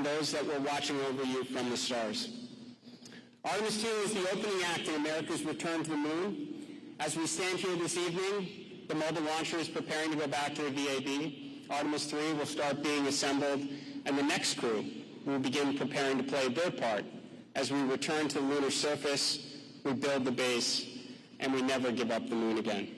and those that were watching over you from the stars. Artemis II is the opening act in America's return to the moon. As we stand here this evening, the mobile launcher is preparing to go back to the VAB. Artemis III will start being assembled, and the next crew will begin preparing to play their part as we return to the lunar surface, we build the base, and we never give up the moon again.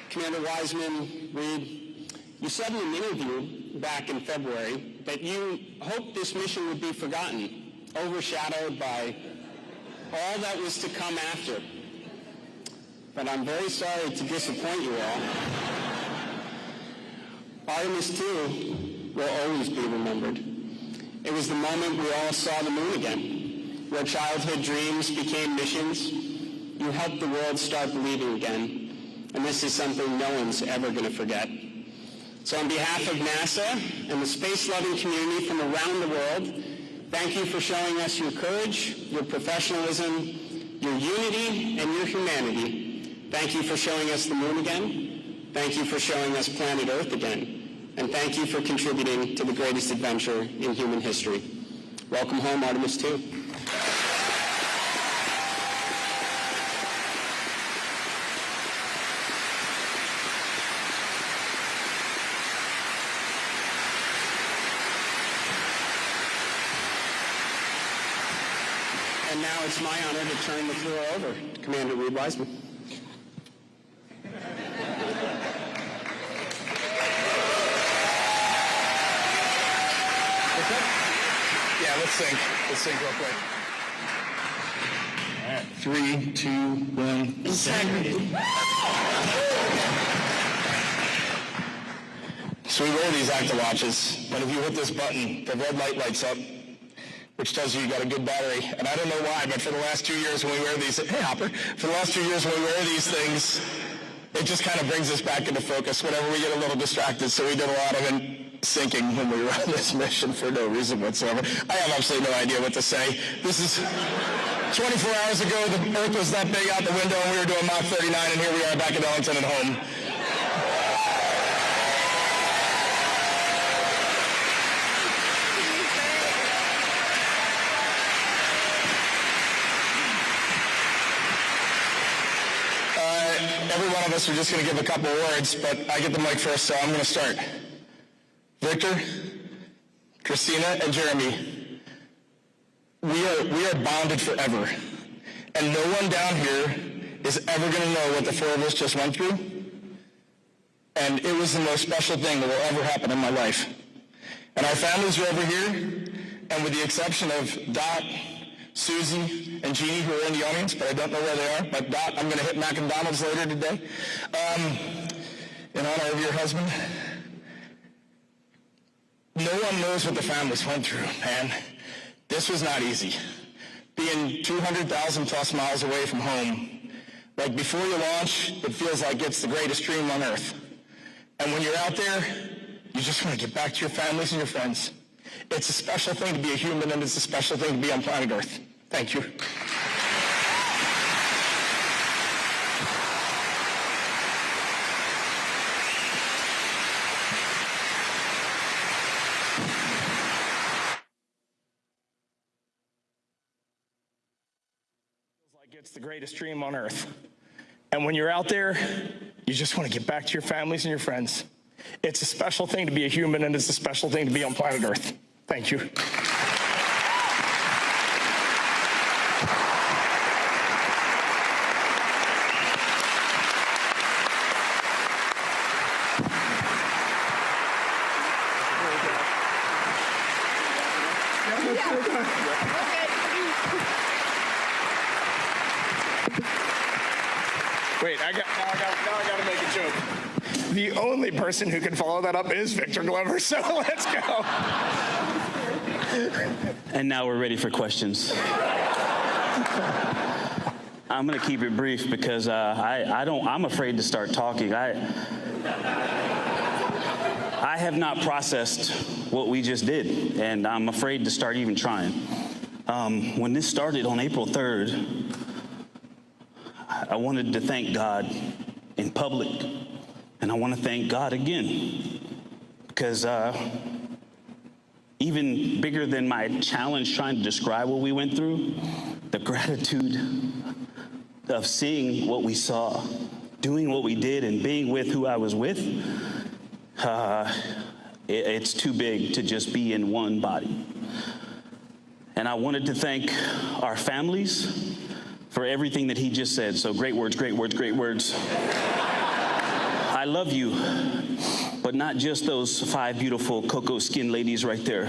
Commander Wiseman, Reed, you said in an interview back in February that you hoped this mission would be forgotten, overshadowed by all that was to come after. But I'm very sorry to disappoint you all. Artemis II will always be remembered. It was the moment we all saw the moon again, where childhood dreams became missions. You helped the world start believing again. And this is something no one's ever going to forget. So on behalf of NASA and the space-loving community from around the world, thank you for showing us your courage, your professionalism, your unity, and your humanity. Thank you for showing us the moon again. Thank you for showing us planet Earth again. And thank you for contributing to the greatest adventure in human history. Welcome home, Artemis II. And now it's my honor to turn the floor over to Commander Reed Wiseman. Yeah, let's sync. Let's sync real quick. All right. 3, 2, 1. Integrity. So we wear these Active watches, but if you hit this button, the red light lights up, which tells you got a good battery. And I don't know why, but for the last 2 years when we wear these, hey Hopper, for the last 2 years when we wear these things, it just kind of brings us back into focus whenever we get a little distracted. So we did a lot of syncing when we were on this mission for no reason whatsoever. I have absolutely no idea what to say. This is 24 hours ago, the Earth was that big out the window and we were doing Mach 39, and here we are back at Ellington at home. Every one of us are just going to give a couple words, but I get the mic first, so I'm going to start. Victor, Christina, and Jeremy, we are bonded forever. And no one down here is ever going to know what the four of us just went through. And it was the most special thing that will ever happen in my life. And our families are over here, and with the exception of Dot, Susie, and Jeannie, who are in the audience, but I don't know where they are. But Dot, I'm going to hit McDonald's later today, in honor of your husband. No one knows what the families went through, man. This was not easy. Being 200,000 plus miles away from home, like before you launch, it feels like it's the greatest dream on Earth. And when you're out there, you just want to get back to your families and your friends. It's a special thing to be a human, and it's a special thing to be on planet Earth. Thank you. It's the greatest dream on Earth. And when you're out there, you just want to get back to your families and your friends. It's a special thing to be a human, and it's a special thing to be on planet Earth. Thank you. Wait, now I got to make a joke. The only person who can follow that up is Victor Glover, so let's go. And now we're ready for questions. I'm going to keep it brief because I'm afraid to start talking. I have not processed what we just did, and I'm afraid to start even trying. When this started on April 3rd, I wanted to thank God in public, and I want to thank God again, because even bigger than my challenge trying to describe what we went through, the gratitude of seeing what we saw, doing what we did, and being with who I was with, it's too big to just be in one body. And I wanted to thank our families for everything that he just said. So great words, great words, great words. I love you, but not just those 5 beautiful cocoa skin ladies right there.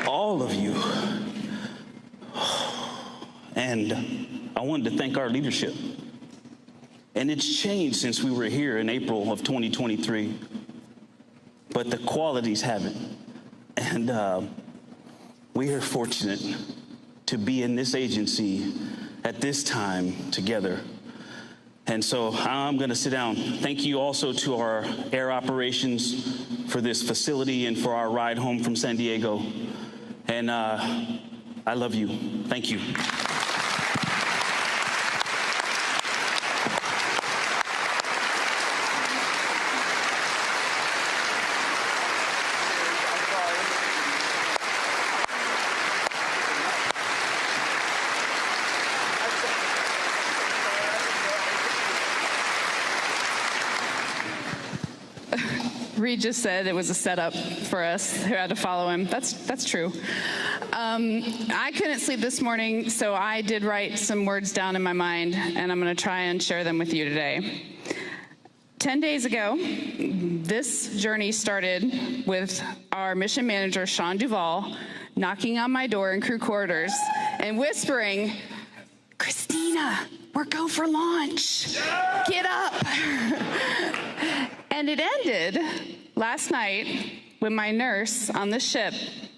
All of you. And I wanted to thank our leadership. And it's changed since we were here in April of 2023, but the qualities haven't. And we are fortunate to be in this agency at this time together. And so I'm going to sit down. Thank you also to our air operations for this facility and for our ride home from San Diego. And I love you. Thank you. Reed just said it was a setup for us who had to follow him. That's true. I couldn't sleep this morning, so I did write some words down in my mind, and I'm going to try and share them with you today. 10 days ago, this journey started with our mission manager, Sean Duvall, knocking on my door in crew quarters and whispering, "Christina, we're go for launch. Get up." And it ended last night when my nurse on the ship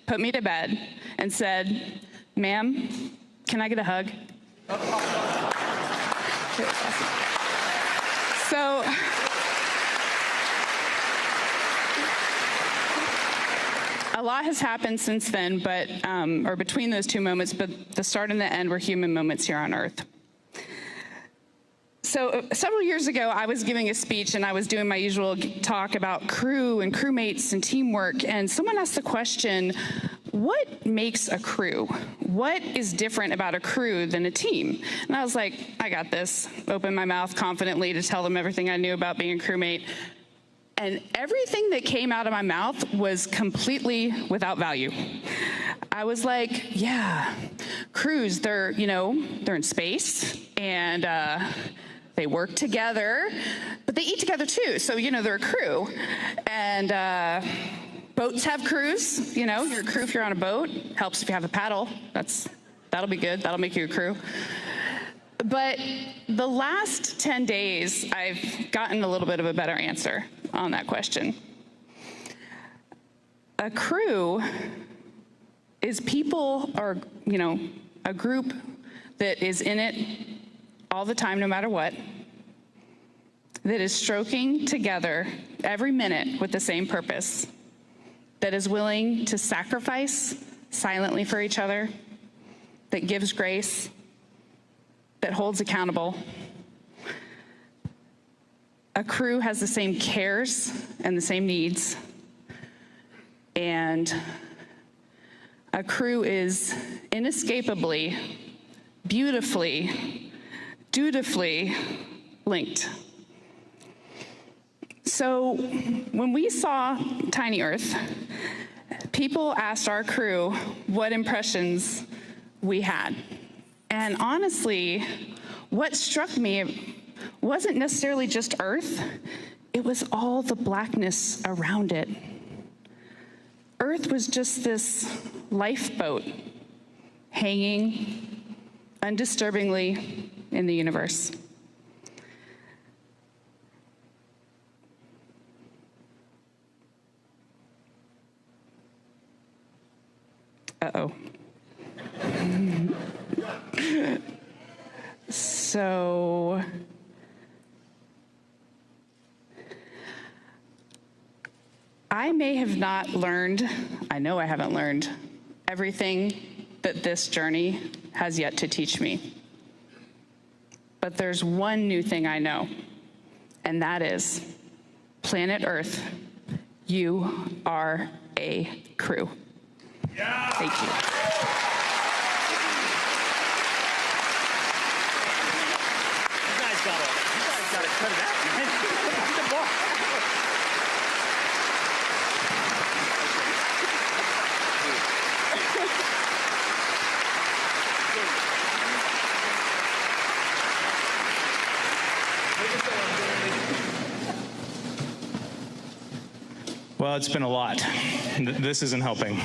put me to bed and said, "Ma'am, can I get a hug?" So a lot has happened since then, but or between those two moments, but the start and the end were human moments here on Earth. So several years ago, I was giving a speech and I was doing my usual talk about crew and crewmates and teamwork, and someone asked the question, what makes a crew? What is different about a crew than a team? And I was like, I got this. Opened my mouth confidently to tell them everything I knew about being a crewmate. And everything that came out of my mouth was completely without value. I was like, yeah, crews, they're in space, and they work together, but they eat together too. So, they're a crew. And boats have crews. You're a crew if you're on a boat. Helps if you have a paddle. That'll be good. That'll make you a crew. But the last 10 days, I've gotten a little bit of a better answer on that question. A crew is people, or, a group that is in it all the time, no matter what, that is stroking together every minute with the same purpose, that is willing to sacrifice silently for each other, that gives grace, that holds accountable. A crew has the same cares and the same needs, and a crew is inescapably, beautifully, dutifully linked. So when we saw Tiny Earth, people asked our crew what impressions we had. And honestly, what struck me wasn't necessarily just Earth, it was all the blackness around it. Earth was just this lifeboat hanging undisturbingly in the universe. Uh-oh. So I may have not learned, I know I haven't learned everything that this journey has yet to teach me. But there's one new thing I know, and that is, planet Earth, you are a crew. Yeah. Thank you. You guys gotta cut it out, man. Get the ball. Well, it's been a lot. This isn't helping.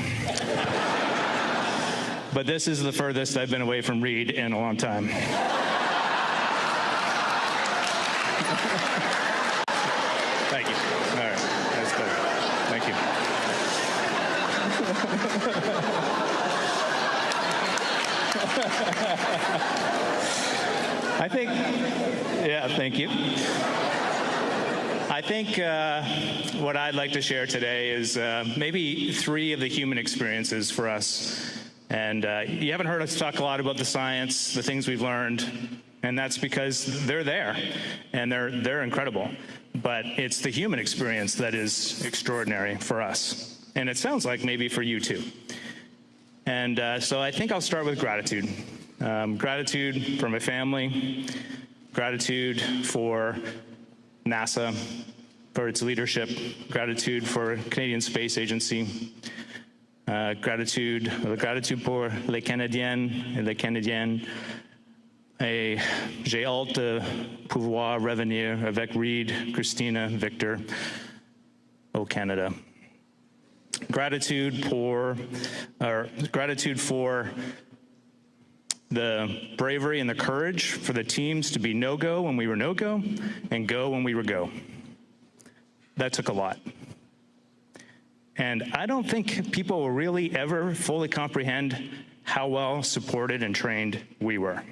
But this is the furthest I've been away from Reed in a long time. Thank you. All right, that's good. Thank you. I think, yeah, thank you. I think what I'd like to share today is maybe 3 of the human experiences for us. And you haven't heard us talk a lot about the science, the things we've learned, and that's because they're there, and they're incredible. But it's the human experience that is extraordinary for us. And it sounds like maybe for you too. And so I think I'll start with gratitude. Gratitude for my family, gratitude for NASA, for its leadership, gratitude for Canadian Space Agency, gratitude pour les Canadiens et les Canadiennes, et j'ai hâte de pouvoir revenir avec Reed, Christina, Victor au Canada. Gratitude for the bravery and the courage for the teams to be no-go when we were no-go and go when we were go. That took a lot. And I don't think people will really ever fully comprehend how well supported and trained we were.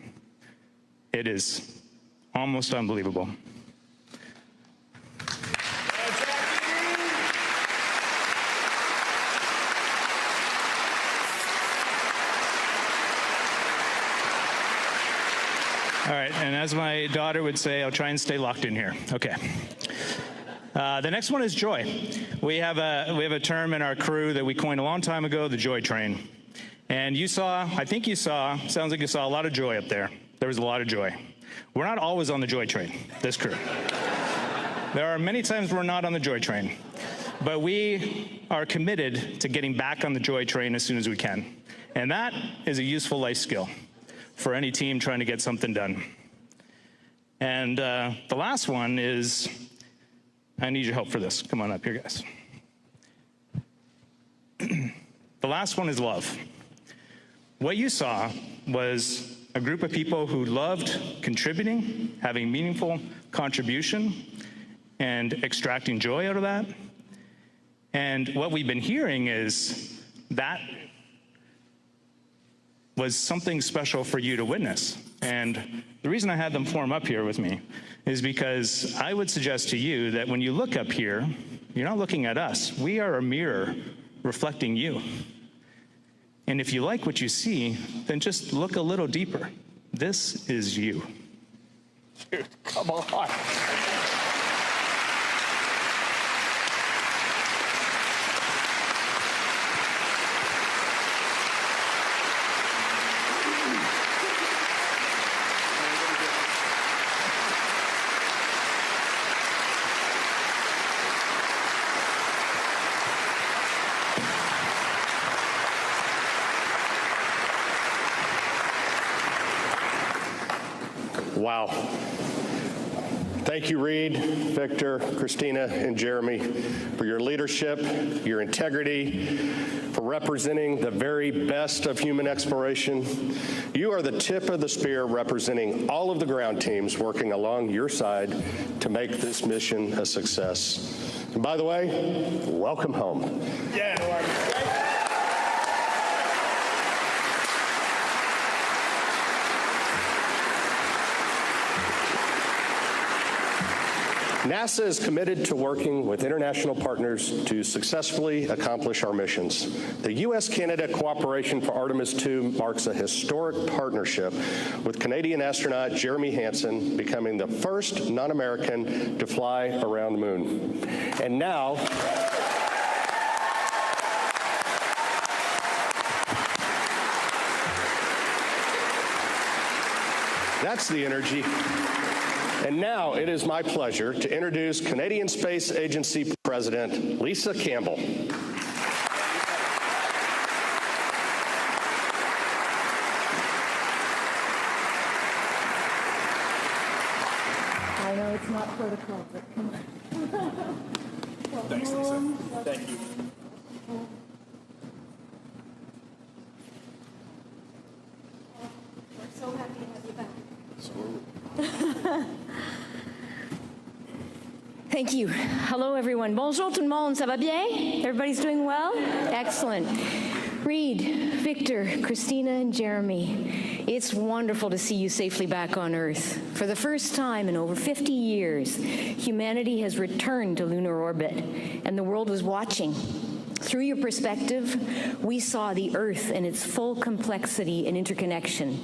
It is almost unbelievable. All right, and as my daughter would say, I'll try and stay locked in here. Okay. The next one is joy. We have a term in our crew that we coined a long time ago, the joy train. And I think you saw, sounds like you saw a lot of joy up there. There was a lot of joy. We're not always on the joy train, this crew. There are many times we're not on the joy train. But we are committed to getting back on the joy train as soon as we can. And that is a useful life skill for any team trying to get something done. And the last one is, I need your help for this. Come on up here, guys. The last one is love. What you saw was a group of people who loved contributing, having meaningful contribution, and extracting joy out of that. And what we've been hearing is that was something special for you to witness. And the reason I had them form up here with me is because I would suggest to you that when you look up here, you're not looking at us. We are a mirror reflecting you. And if you like what you see, then just look a little deeper. This is you. Dude, come on. Wow. Thank you, Reed, Victor, Christina, and Jeremy, for your leadership, your integrity, for representing the very best of human exploration. You are the tip of the spear representing all of the ground teams working along your side to make this mission a success. And by the way, welcome home. Yeah. NASA is committed to working with international partners to successfully accomplish our missions. The U.S.-Canada cooperation for Artemis II marks a historic partnership, with Canadian astronaut Jeremy Hartson becoming the first non-American to fly around the moon. And now, that's the energy. And now it is my pleasure to introduce Canadian Space Agency President Lisa Campbell. I know it's not protocol, but come on. Thanks, Lisa. Thank you. We're so happy to have you back. Thank you. Hello, everyone. Bonjour tout le monde. Ça va bien? Everybody's doing well? Excellent. Reed, Victor, Christina, and Jeremy, it's wonderful to see you safely back on Earth. For the first time in over 50 years, humanity has returned to lunar orbit, and the world was watching. Through your perspective, we saw the Earth in its full complexity and interconnection.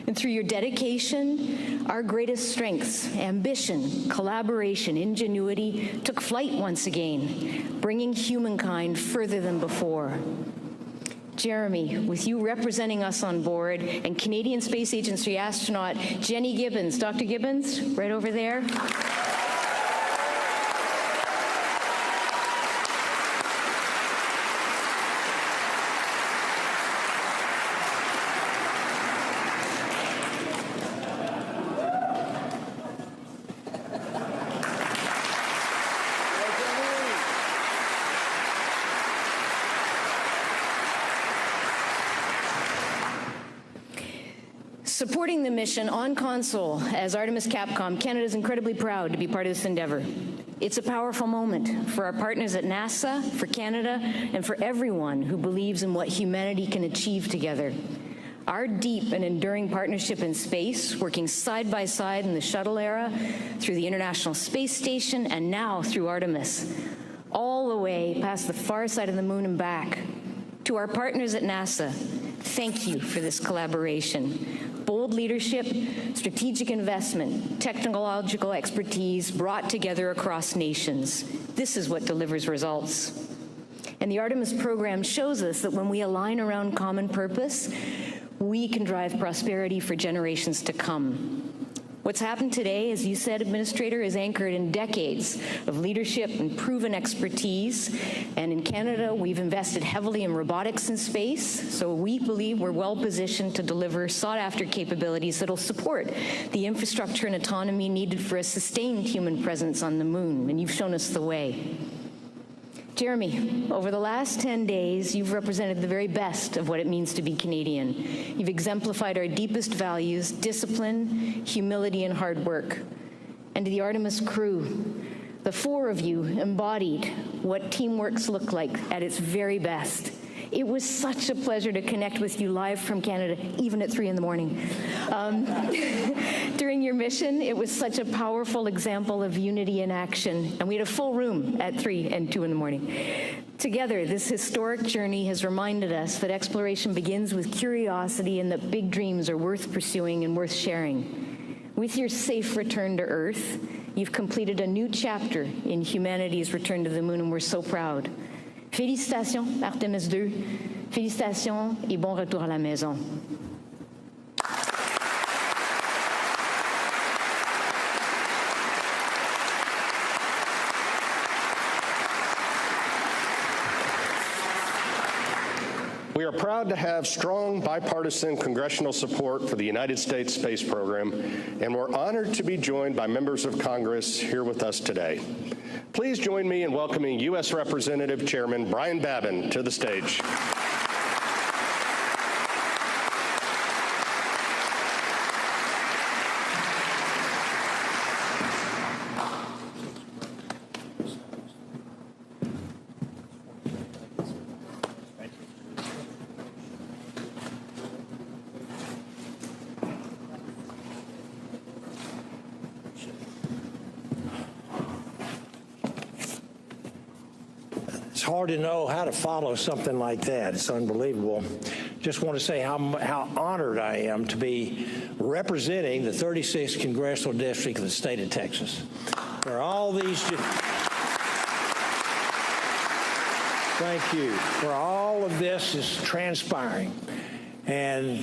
And through your dedication, our greatest strengths, ambition, collaboration, ingenuity, took flight once again, bringing humankind further than before. Jeremy, with you representing us on board, and Canadian Space Agency astronaut Jenny Gibbons. Dr. Gibbons, right over there. Supporting the mission on console as Artemis Capcom, Canada is incredibly proud to be part of this endeavor. It's a powerful moment for our partners at NASA, for Canada, and for everyone who believes in what humanity can achieve together. Our deep and enduring partnership in space, working side by side in the shuttle era, through the International Space Station, and now through Artemis, all the way past the far side of the moon and back. To our partners at NASA, thank you for this collaboration. Bold leadership, strategic investment, technological expertise brought together across nations. This is what delivers results. And the Artemis program shows us that when we align around common purpose, we can drive prosperity for generations to come. What's happened today, as you said, Administrator, is anchored in decades of leadership and proven expertise. And in Canada, we've invested heavily in robotics in space, so we believe we're well positioned to deliver sought-after capabilities that'll support the infrastructure and autonomy needed for a sustained human presence on the moon, and you've shown us the way. Jeremy, over the last 10 days, you've represented the very best of what it means to be Canadian. You've exemplified our deepest values: discipline, humility, and hard work. And to the Artemis crew, the four of you embodied what teamworks look like at its very best. It was such a pleasure to connect with you live from Canada, even at 3 in the morning. During your mission, it was such a powerful example of unity in action, and we had a full room at 3 and 2 in the morning. Together, this historic journey has reminded us that exploration begins with curiosity and that big dreams are worth pursuing and worth sharing. With your safe return to Earth, you've completed a new chapter in humanity's return to the moon, and we're so proud. Félicitations, Artemis II. Félicitations et bon retour à la maison. We are proud to have strong bipartisan congressional support for the United States space program, and we're honored to be joined by members of Congress here with us today. Please join me in welcoming U.S. Representative Chairman Brian Babin to the stage. hard to know how to follow something like that. It's unbelievable. Just want to say how honored I am to be representing the 36th Congressional District of the state of Texas. Where all these... Thank you. Where all of this is transpiring. And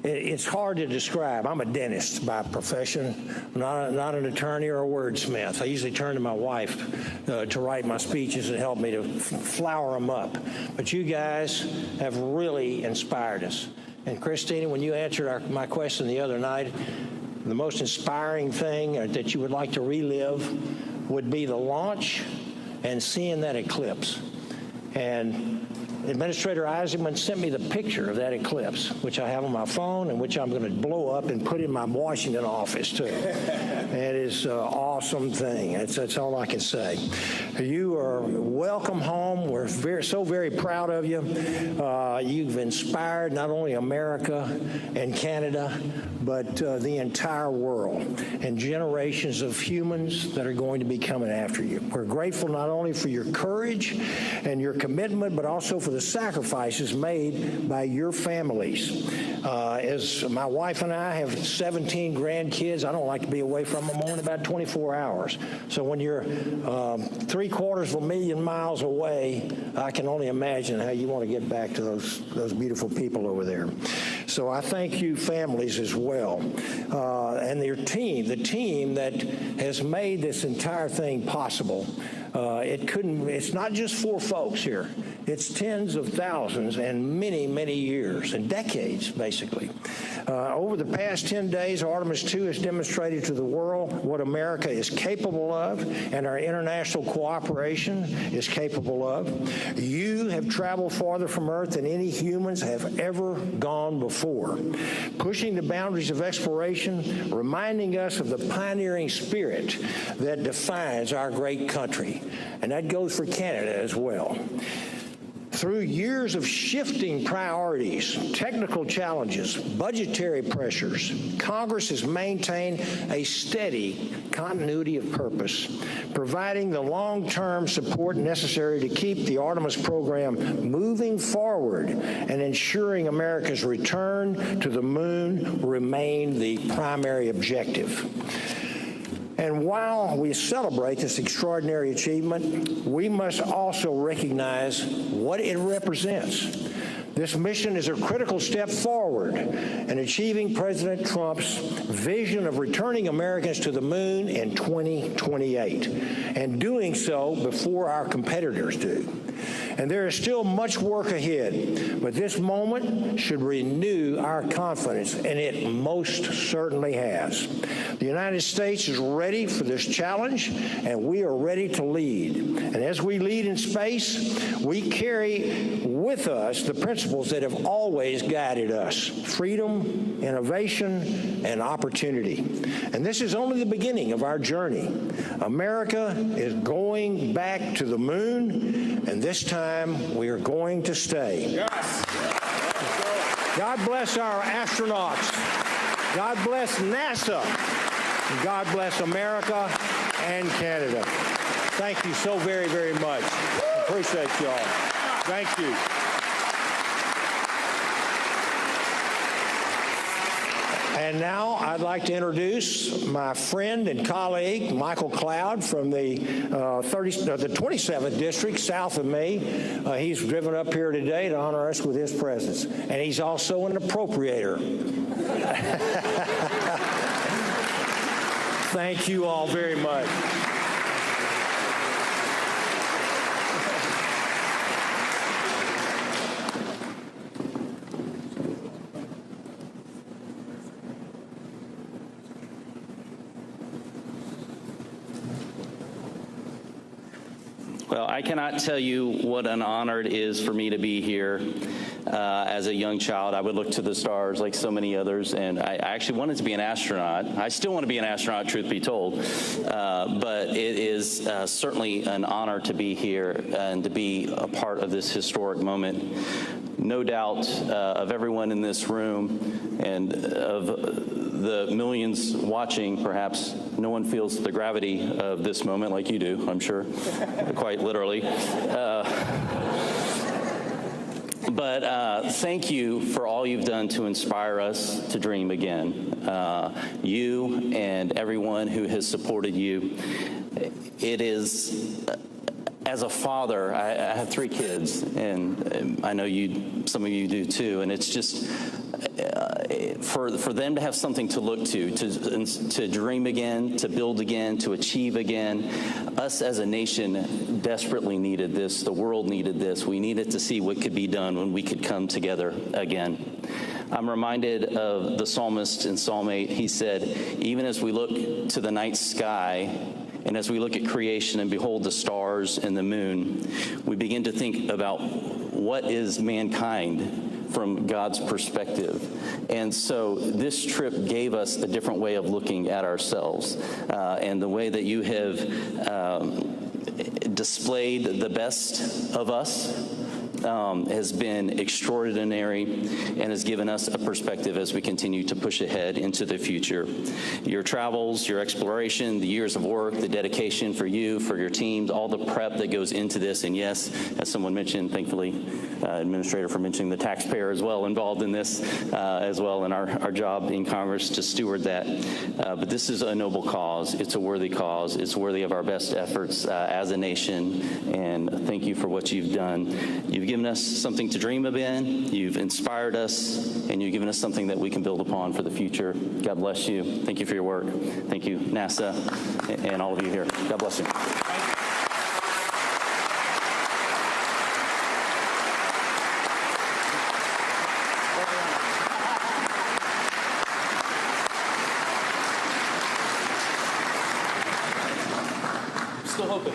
it's hard to describe. I'm a dentist by profession, not an attorney or a wordsmith. I usually turn to my wife to write my speeches and help me to flower them up. But you guys have really inspired us. And Christina, when you answered my question the other night, the most inspiring thing that you would like to relive would be the launch and seeing that eclipse. And Administrator Eisenman sent me the picture of that eclipse, which I have on my phone and which I'm going to blow up and put in my Washington office, too. It is an awesome thing. That's all I can say. You are welcome home. We're so very proud of you. You've inspired not only America and Canada, but the entire world and generations of humans that are going to be coming after you. We're grateful not only for your courage and your commitment, but also for the sacrifices made by your families. As my wife and I have 17 grandkids, I don't like to be away from them more than about 24 hours. So when you're 750,000 miles away, I can only imagine how you want to get back to those beautiful people over there. So I thank you families as well. And your team, the team that has made this entire thing possible. It's not just 4 folks here. It's tens of thousands and many, many years and decades, basically. Over the past 10 days, Artemis II has demonstrated to the world what America is capable of and our international cooperation is capable of. You have traveled farther from Earth than any humans have ever gone before, pushing the boundaries of exploration, reminding us of the pioneering spirit that defines our great country. And that goes for Canada as well. Through years of shifting priorities, technical challenges, budgetary pressures, Congress has maintained a steady continuity of purpose, providing the long-term support necessary to keep the Artemis program moving forward and ensuring America's return to the moon remain the primary objective. And while we celebrate this extraordinary achievement, we must also recognize what it represents. This mission is a critical step forward in achieving President Trump's vision of returning Americans to the moon in 2028, and doing so before our competitors do. And there is still much work ahead, but this moment should renew our confidence, and it most certainly has. The United States is ready for this challenge, and we are ready to lead. And as we lead in space, we carry with us the principles that have always guided us: freedom, innovation, and opportunity. And this is only the beginning of our journey. America is going back to the moon, and this time we are going to stay. Yes. God bless our astronauts. God bless NASA. And God bless America and Canada. Thank you so very, very much. Appreciate you all. Thank you. And now I'd like to introduce my friend and colleague, Michael Cloud, from the 27th District, south of me. He's driven up here today to honor us with his presence. And he's also an appropriator. Thank you all very much. Well, I cannot tell you what an honor it is for me to be here. As a young child, I would look to the stars like so many others, and I actually wanted to be an astronaut. I still want to be an astronaut, truth be told, but it is certainly an honor to be here and to be a part of this historic moment. No doubt of everyone in this room and of the millions watching, perhaps no one feels the gravity of this moment like you do, I'm sure, quite literally. But thank you for all you've done to inspire us to dream again. You and everyone who has supported you. It is, as a father, I have 3 kids, and I know some of you do too, and it's just, for them to have something to look to dream again, to build again, to achieve again. Us as a nation desperately needed this. The world needed this. We needed to see what could be done when we could come together again. I'm reminded of the psalmist in Psalm 8. He said, even as we look to the night sky, and as we look at creation and behold the stars and the moon, we begin to think about what is mankind from God's perspective. And so this trip gave us a different way of looking at ourselves. And the way that you have displayed the best of us has been extraordinary and has given us a perspective as we continue to push ahead into the future. Your travels, your exploration, the years of work, the dedication for you, for your teams, all the prep that goes into this, and yes, as someone mentioned, thankfully, Administrator for mentioning the taxpayer as well involved in this as well in our job in Congress to steward that. But this is a noble cause. It's a worthy cause. It's worthy of our best efforts as a nation, and thank you for what you've done. You've given us something to dream of in, you've inspired us, and you've given us something that we can build upon for the future. God bless you. Thank you for your work. Thank you, NASA, and all of you here. God bless you. Still hoping.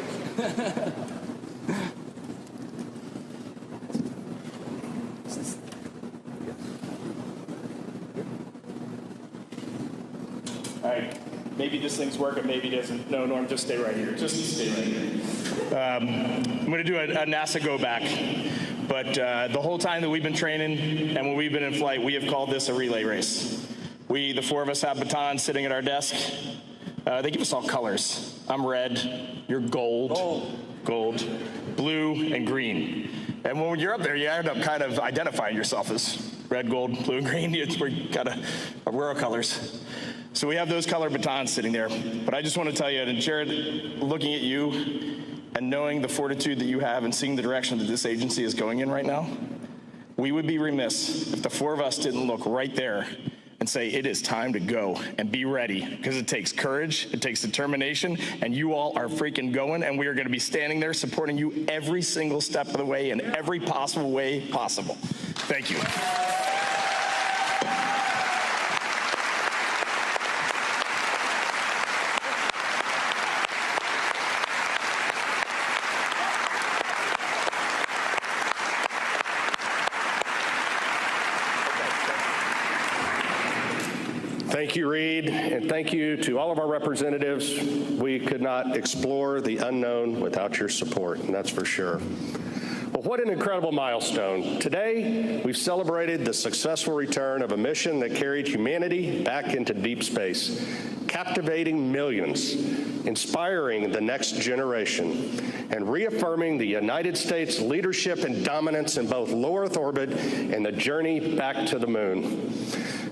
All right, maybe this thing's working, maybe it isn't. No, Norm, just stay right here. Just stay right here. I'm going to do a NASA go back. But the whole time that we've been training and when we've been in flight, we have called this a relay race. The 4 of us have batons sitting at our desk. They give us all colors. I'm red, you're gold, blue, and green. And when you're up there, you end up kind of identifying yourself as red, gold, blue, and green. We're our colors. So we have those color batons sitting there. But I just want to tell you, and Jared, looking at you and knowing the fortitude that you have and seeing the direction that this agency is going in right now, we would be remiss if the 4 of us didn't look right there and say, it is time to go and be ready, because it takes courage, it takes determination, and you all are freaking going, and we are going to be standing there supporting you every single step of the way in every possible way possible. Thank you. Thank you, Reed, and thank you to all of our representatives. We could not explore the unknown without your support, and that's for sure. Well, what an incredible milestone. Today, we've celebrated the successful return of a mission that carried humanity back into deep space, captivating millions, inspiring the next generation, and reaffirming the United States leadership and dominance in both low Earth orbit and the journey back to the moon.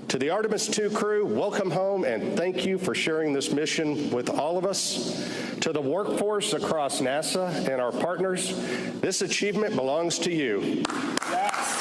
To the Artemis II crew, welcome home, and thank you for sharing this mission with all of us. To the workforce across NASA and our partners, this achievement belongs to you. Yes.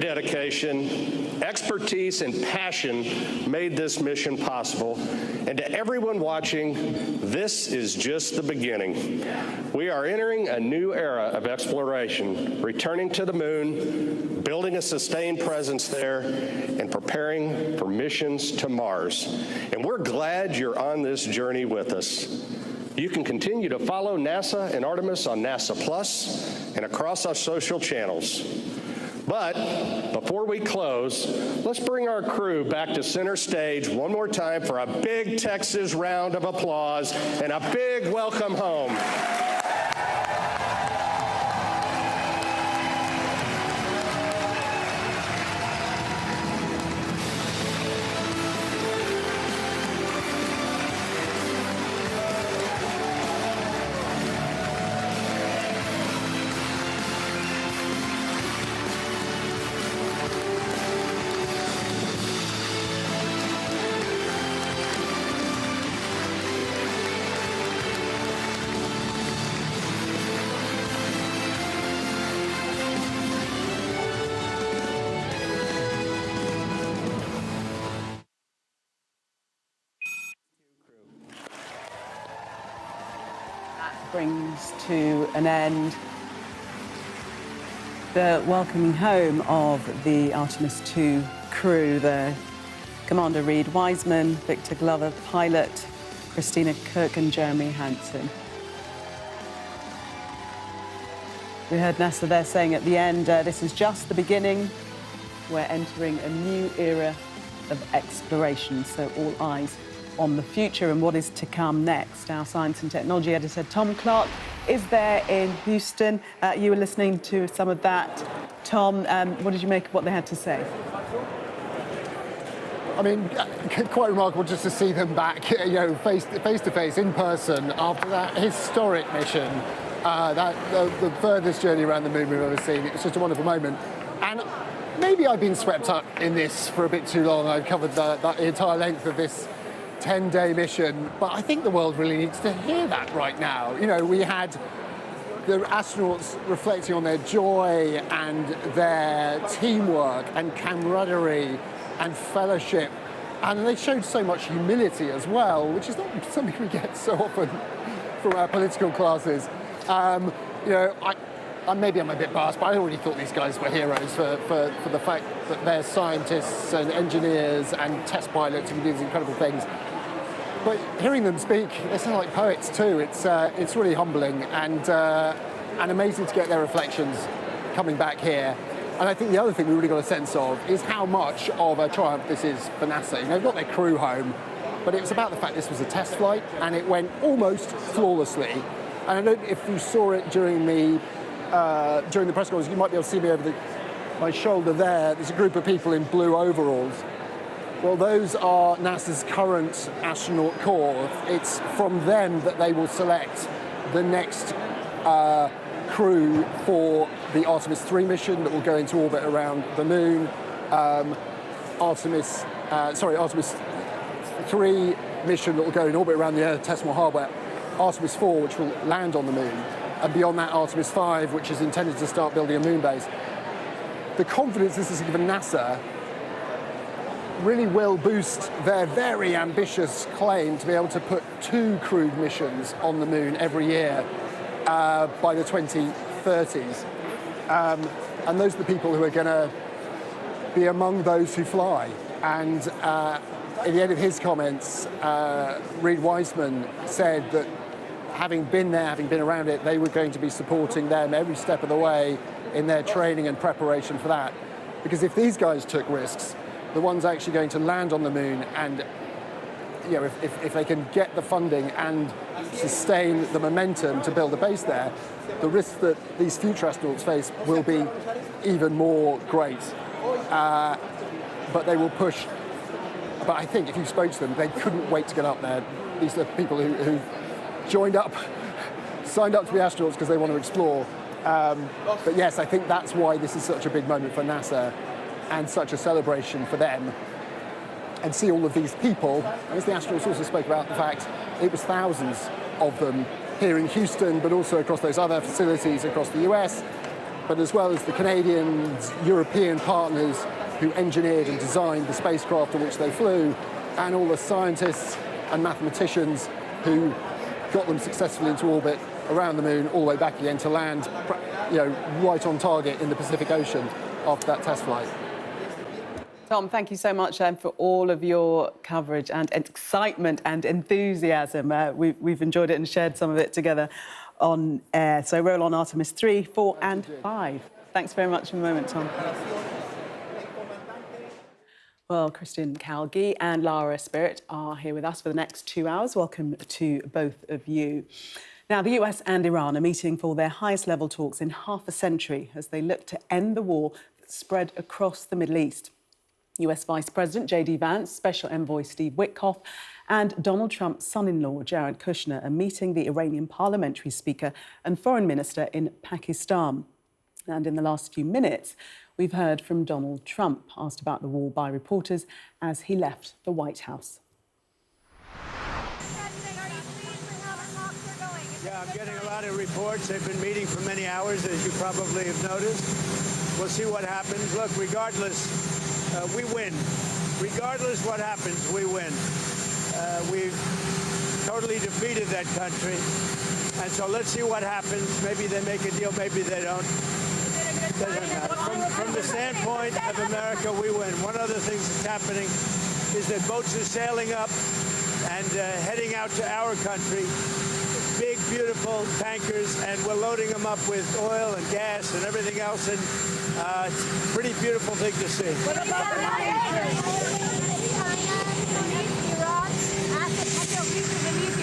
dedication, expertise, and passion made this mission possible. And to everyone watching, this is just the beginning. We are entering a new era of exploration, returning to the moon, building a sustained presence there, and preparing for missions to Mars. And we're glad you're on this journey with us. You can continue to follow NASA and Artemis on NASA Plus and across our social channels. But before we close, let's bring our crew back to center stage one more time for a big Texas round of applause and a big welcome home. Brings to an end the welcoming home of the Artemis II crew, the Commander Reed Wiseman, Victor Glover, pilot, Christina Cook and Jeremy Hartson. We heard NASA there saying at the end, this is just the beginning. We're entering a new era of exploration, so all eyes on the future and what is to come next. Our science and technology editor, Tom Clark, is there in Houston. You were listening to some of that. Tom, what did you make of what they had to say? I mean, quite remarkable just to see them back, face to face, in person, after that historic mission, the furthest journey around the moon we've ever seen. It was just a wonderful moment. And maybe I've been swept up in this for a bit too long. I've covered the entire length of this 10-day mission, but I think the world really needs to hear that right now. We had the astronauts reflecting on their joy and their teamwork and camaraderie and fellowship, and they showed so much humility as well, which is not something we get so often from our political classes. Maybe I'm a bit biased, but I already thought these guys were heroes for the fact that they're scientists and engineers and test pilots who can do these incredible things. But hearing them speak, they sound like poets too. It's really humbling and amazing to get their reflections coming back here. And I think the other thing we really got a sense of is how much of a triumph this is for NASA. They've got their crew home, but it was about the fact this was a test flight and it went almost flawlessly. And I don't know if you saw it during the press conference. You might be able to see me over my shoulder there. There's a group of people in blue overalls. Well, those are NASA's current astronaut corps. It's from them that they will select the next crew for the Artemis III mission that will go into orbit around the moon. Artemis III mission that will go in orbit around the Earth, test more hardware. Artemis IV, which will land on the moon. And beyond that, Artemis V, which is intended to start building a moon base. The confidence this has given NASA really will boost their very ambitious claim to be able to put 2 crewed missions on the moon every year by the 2030s. And those are the people who are going to be among those who fly. And at the end of his comments, Reed Wiseman said that having been there, having been around it, they were going to be supporting them every step of the way in their training and preparation for that. Because if these guys took risks, the ones actually going to land on the moon, and if they can get the funding and sustain the momentum to build a base there, the risks that these future astronauts face will be even more great. But they will push. But I think if you spoke to them, they couldn't wait to get up there. These are people who joined up, signed up to be astronauts because they want to explore. But yes, I think that's why this is such a big moment for NASA and such a celebration for them. And see all of these people, as the astronauts also spoke about the fact it was thousands of them here in Houston, but also across those other facilities across the US. but as well as the Canadians, European partners who engineered and designed the spacecraft on which they flew, and all the scientists and mathematicians who got them successfully into orbit around the moon, all the way back again to land, right on target in the Pacific Ocean after that test flight. Tom, thank you so much for all of your coverage and excitement and enthusiasm. We've enjoyed it and shared some of it together on air. So roll on Artemis 3, 4 and 5. Thanks very much for the moment, Tom. Well, Christian Calgie and Lara Spirit are here with us for the next 2 hours. Welcome to both of you. Now, the US and Iran are meeting for their highest level talks in half a century as they look to end the war that spread across the Middle East. US Vice President J.D. Vance, Special Envoy Steve Witkoff and Donald Trump's son-in-law Jared Kushner are meeting the Iranian parliamentary speaker and foreign minister in Pakistan. And in the last few minutes, we've heard from Donald Trump, asked about the war by reporters as he left the White House. Yeah, I'm getting a lot of reports. They've been meeting for many hours, as you probably have noticed. We'll see what happens. Look, regardless, we win. Regardless what happens, we win. We've totally defeated that country. And so let's see what happens. Maybe they make a deal, maybe they don't. Doesn't matter. From the standpoint of America, we win. One other thing that's happening is that boats are sailing up and heading out to our country. Big, beautiful tankers, and we're loading them up with oil and gas and everything else, and it's a pretty beautiful thing to see. What about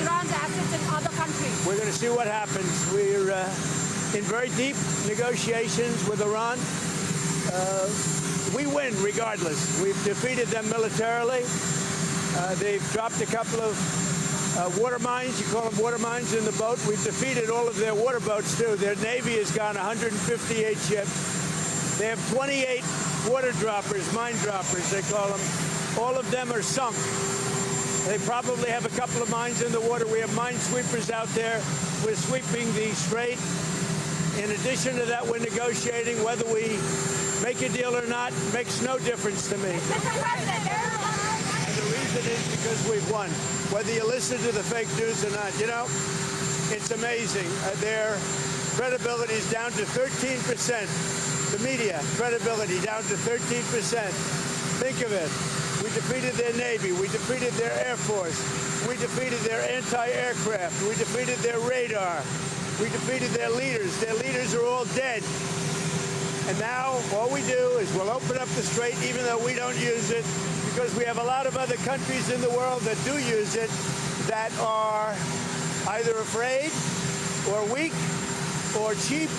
Iran's assets in other countries? We're going to see what happens. We're in very deep negotiations with Iran. We win regardless. We've defeated them militarily. They've dropped a couple of water mines, you call them water mines, in the boat. We've defeated all of their water boats, too. Their Navy has gone 158 ships. They have 28 water droppers, mine droppers, they call them. All of them are sunk. They probably have a couple of mines in the water. We have mine sweepers out there. We're sweeping the strait. In addition to that, we're negotiating. Whether we make a deal or not makes no difference to me. The reason is because we've won. Whether you listen to the fake news or not, it's amazing. Their credibility is down to 13%. The media credibility down to 13%. Think of it. We defeated their Navy. We defeated their Air Force. We defeated their anti-aircraft. We defeated their radar. We defeated their leaders. Their leaders are all dead. And now all we do is we'll open up the strait, even though we don't use it, because we have a lot of other countries in the world that do use it that are either afraid or weak or cheap.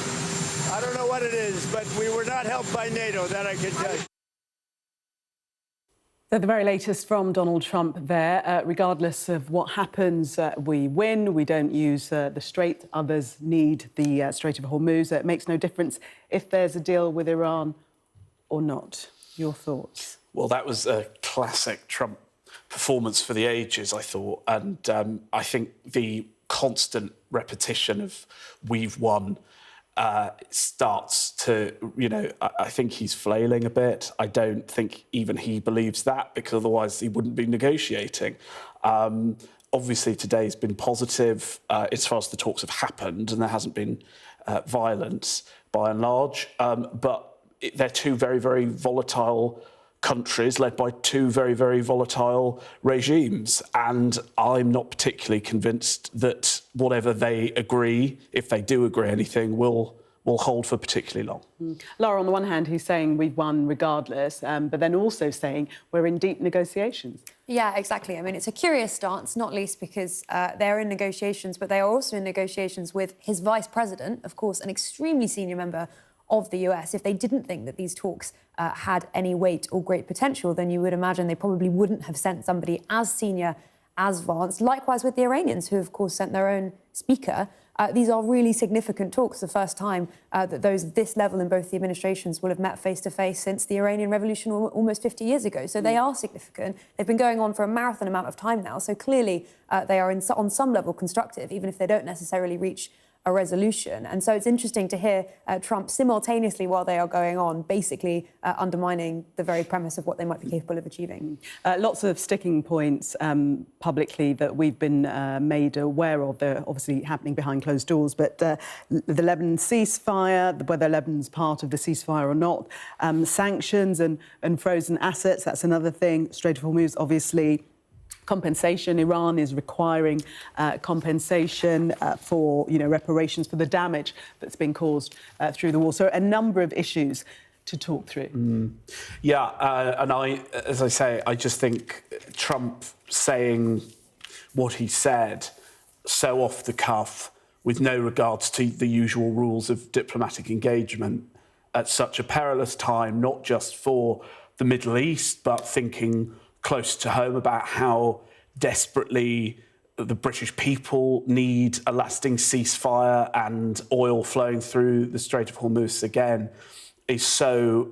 I don't know what it is, but we were not helped by NATO, that I can tell you. So the very latest from Donald Trump there. Regardless of what happens, we win. We don't use the Strait. Others need the Strait of Hormuz. It makes no difference if there's a deal with Iran or not. Your thoughts? Well, that was a classic Trump performance for the ages, I thought. And I think the constant repetition of "we've won" starts to, I think he's flailing a bit. I don't think even he believes that, because otherwise he wouldn't be negotiating. Obviously, today's been positive as far as the talks have happened, and there hasn't been violence by and large. But they're two very, very volatile countries led by two very, very volatile regimes. And I'm not particularly convinced that whatever they agree, if they do agree anything, will hold for particularly long. Laura, on the one hand, he's saying we've won regardless, but then also saying we're in deep negotiations. Yeah, exactly. I mean, it's a curious stance, not least because they're in negotiations, but they are also in negotiations with his vice president, of course, an extremely senior member of the US. If they didn't think that these talks had any weight or great potential, then you would imagine they probably wouldn't have sent somebody as senior as Vance. Likewise with the Iranians, who of course sent their own speaker. These are really significant talks, the first time that those this level in both the administrations will have met face-to-face since the Iranian Revolution almost 50 years ago. So they are significant. They've been going on for a marathon amount of time now. So clearly they are on some level constructive, even if they don't necessarily reach a resolution. And so it's interesting to hear Trump simultaneously, while they are going on, basically undermining the very premise of what they might be capable of achieving. Lots of sticking points publicly that we've been made aware of. They're obviously happening behind closed doors, but the Lebanon ceasefire, whether Lebanon's part of the ceasefire or not, sanctions and frozen assets, that's another thing. Strait of Hormuz, obviously. Compensation. Iran is requiring compensation for, reparations for the damage that's been caused through the war. So a number of issues to talk through. Yeah, and as I say, I just think Trump saying what he said so off the cuff, with no regards to the usual rules of diplomatic engagement at such a perilous time, not just for the Middle East, but thinking close to home about how desperately the British people need a lasting ceasefire and oil flowing through the Strait of Hormuz again is so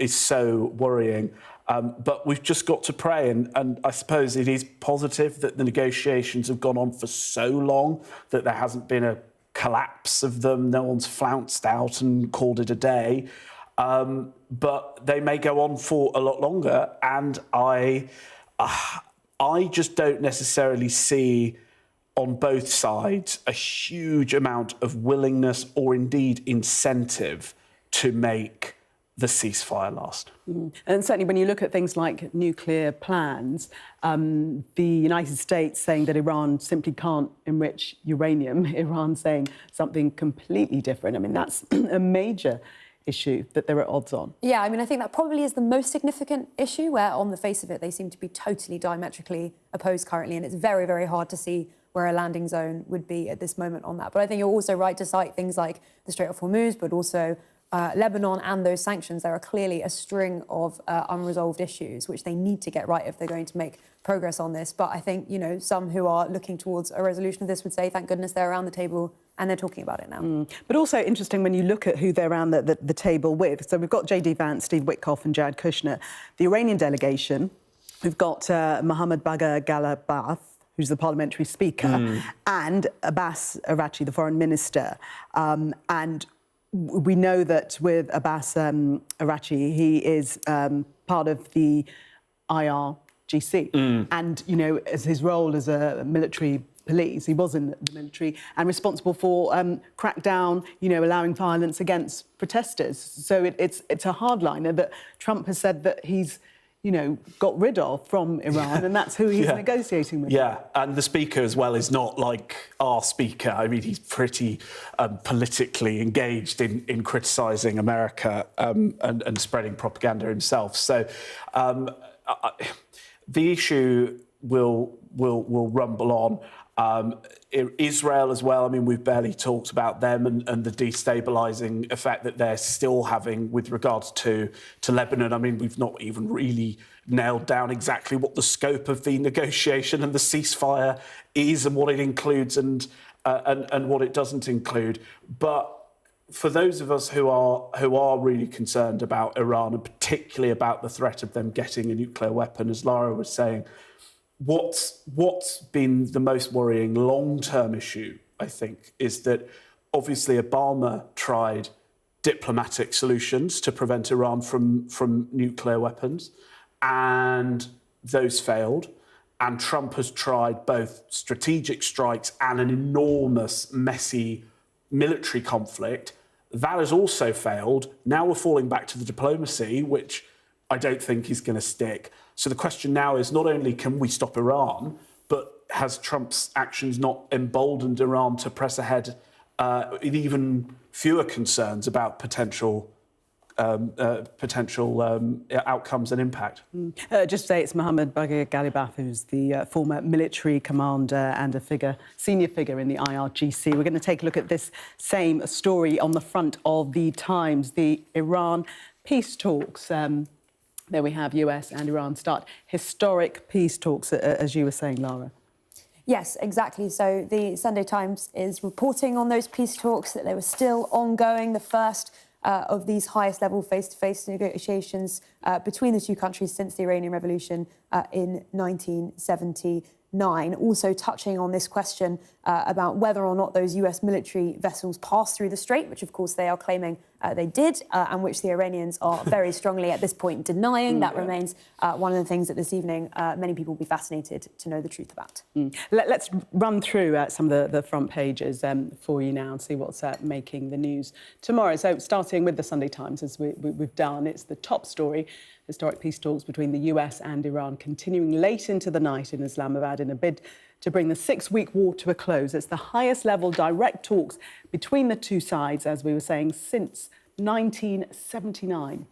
worrying. But we've just got to pray, and I suppose it is positive that the negotiations have gone on for so long that there hasn't been a collapse of them. No one's flounced out and called it a day. But they may go on for a lot longer, and I just don't necessarily see on both sides a huge amount of willingness or indeed incentive to make the ceasefire last. And certainly when you look at things like nuclear plans, the United States saying that Iran simply can't enrich uranium, Iran saying something completely different. I mean, that's a major issue that they're at odds on. Yeah, I mean, I think that probably is the most significant issue, where on the face of it, they seem to be totally diametrically opposed currently, and it's very, very hard to see where a landing zone would be at this moment on that. But I think you're also right to cite things like the Strait of Hormuz, but also Lebanon and those sanctions. There are clearly a string of unresolved issues which they need to get right if they're going to make progress on this. But I think, some who are looking towards a resolution of this would say, thank goodness they're around the table and they're talking about it now. But also interesting when you look at who they're around the table with. So we've got J.D. Vance, Steve Witkoff and Jared Kushner. The Iranian delegation, we've got Mohammad Bagher Ghalibaf, who's the parliamentary speaker, and Abbas Araghchi, the foreign minister. And we know that with Abbas Araghchi, he is part of the IRGC. And, as his role as a military police, he was in the military, and responsible for crackdown, allowing violence against protesters. So it's a hardliner that Trump has said that he's, got rid of from Iran, and that's who he's negotiating with. Yeah, and the speaker as well is not like our speaker. I mean, he's pretty politically engaged in criticising America and spreading propaganda himself. So the issue will rumble on. Israel as well, I mean, we've barely talked about them and the destabilising effect that they're still having with regards to Lebanon. I mean, we've not even really nailed down exactly what the scope of the negotiation and the ceasefire is and what it includes and what it doesn't include. But for those of us who are really concerned about Iran, and particularly about the threat of them getting a nuclear weapon, as Lara was saying, what's been the most worrying long-term issue, I think, is that obviously Obama tried diplomatic solutions to prevent Iran from nuclear weapons, and those failed. And Trump has tried both strategic strikes and an enormous, messy military conflict. That has also failed. Now we're falling back to the diplomacy, which I don't think is going to stick. So the question now is not only can we stop Iran, but has Trump's actions not emboldened Iran to press ahead with even fewer concerns about potential outcomes and impact? Just to say it's Mohammad Bagher Ghalibaf, who's the former military commander and a senior figure in the IRGC. We're going to take a look at this same story on the front of the Times, the Iran peace talks. There we have US and Iran start historic peace talks, as you were saying, Lara. Yes, exactly. So the Sunday Times is reporting on those peace talks, that they were still ongoing, the first of these highest level face-to-face negotiations between the two countries since the Iranian Revolution in 1979. 9, also touching on this question about whether or not those US military vessels passed through the strait, which of course they are claiming they did, and which the Iranians are very strongly at this point denying. That remains one of the things that this evening many people will be fascinated to know the truth about. Let's run through some of the front pages for you now and see what's making the news tomorrow. So starting with the Sunday Times, as we've done, it's the top story. Historic peace talks between the US and Iran continuing late into the night in Islamabad in a bid to bring the 6-week war to a close. It's the highest level direct talks between the two sides, as we were saying, since 1979.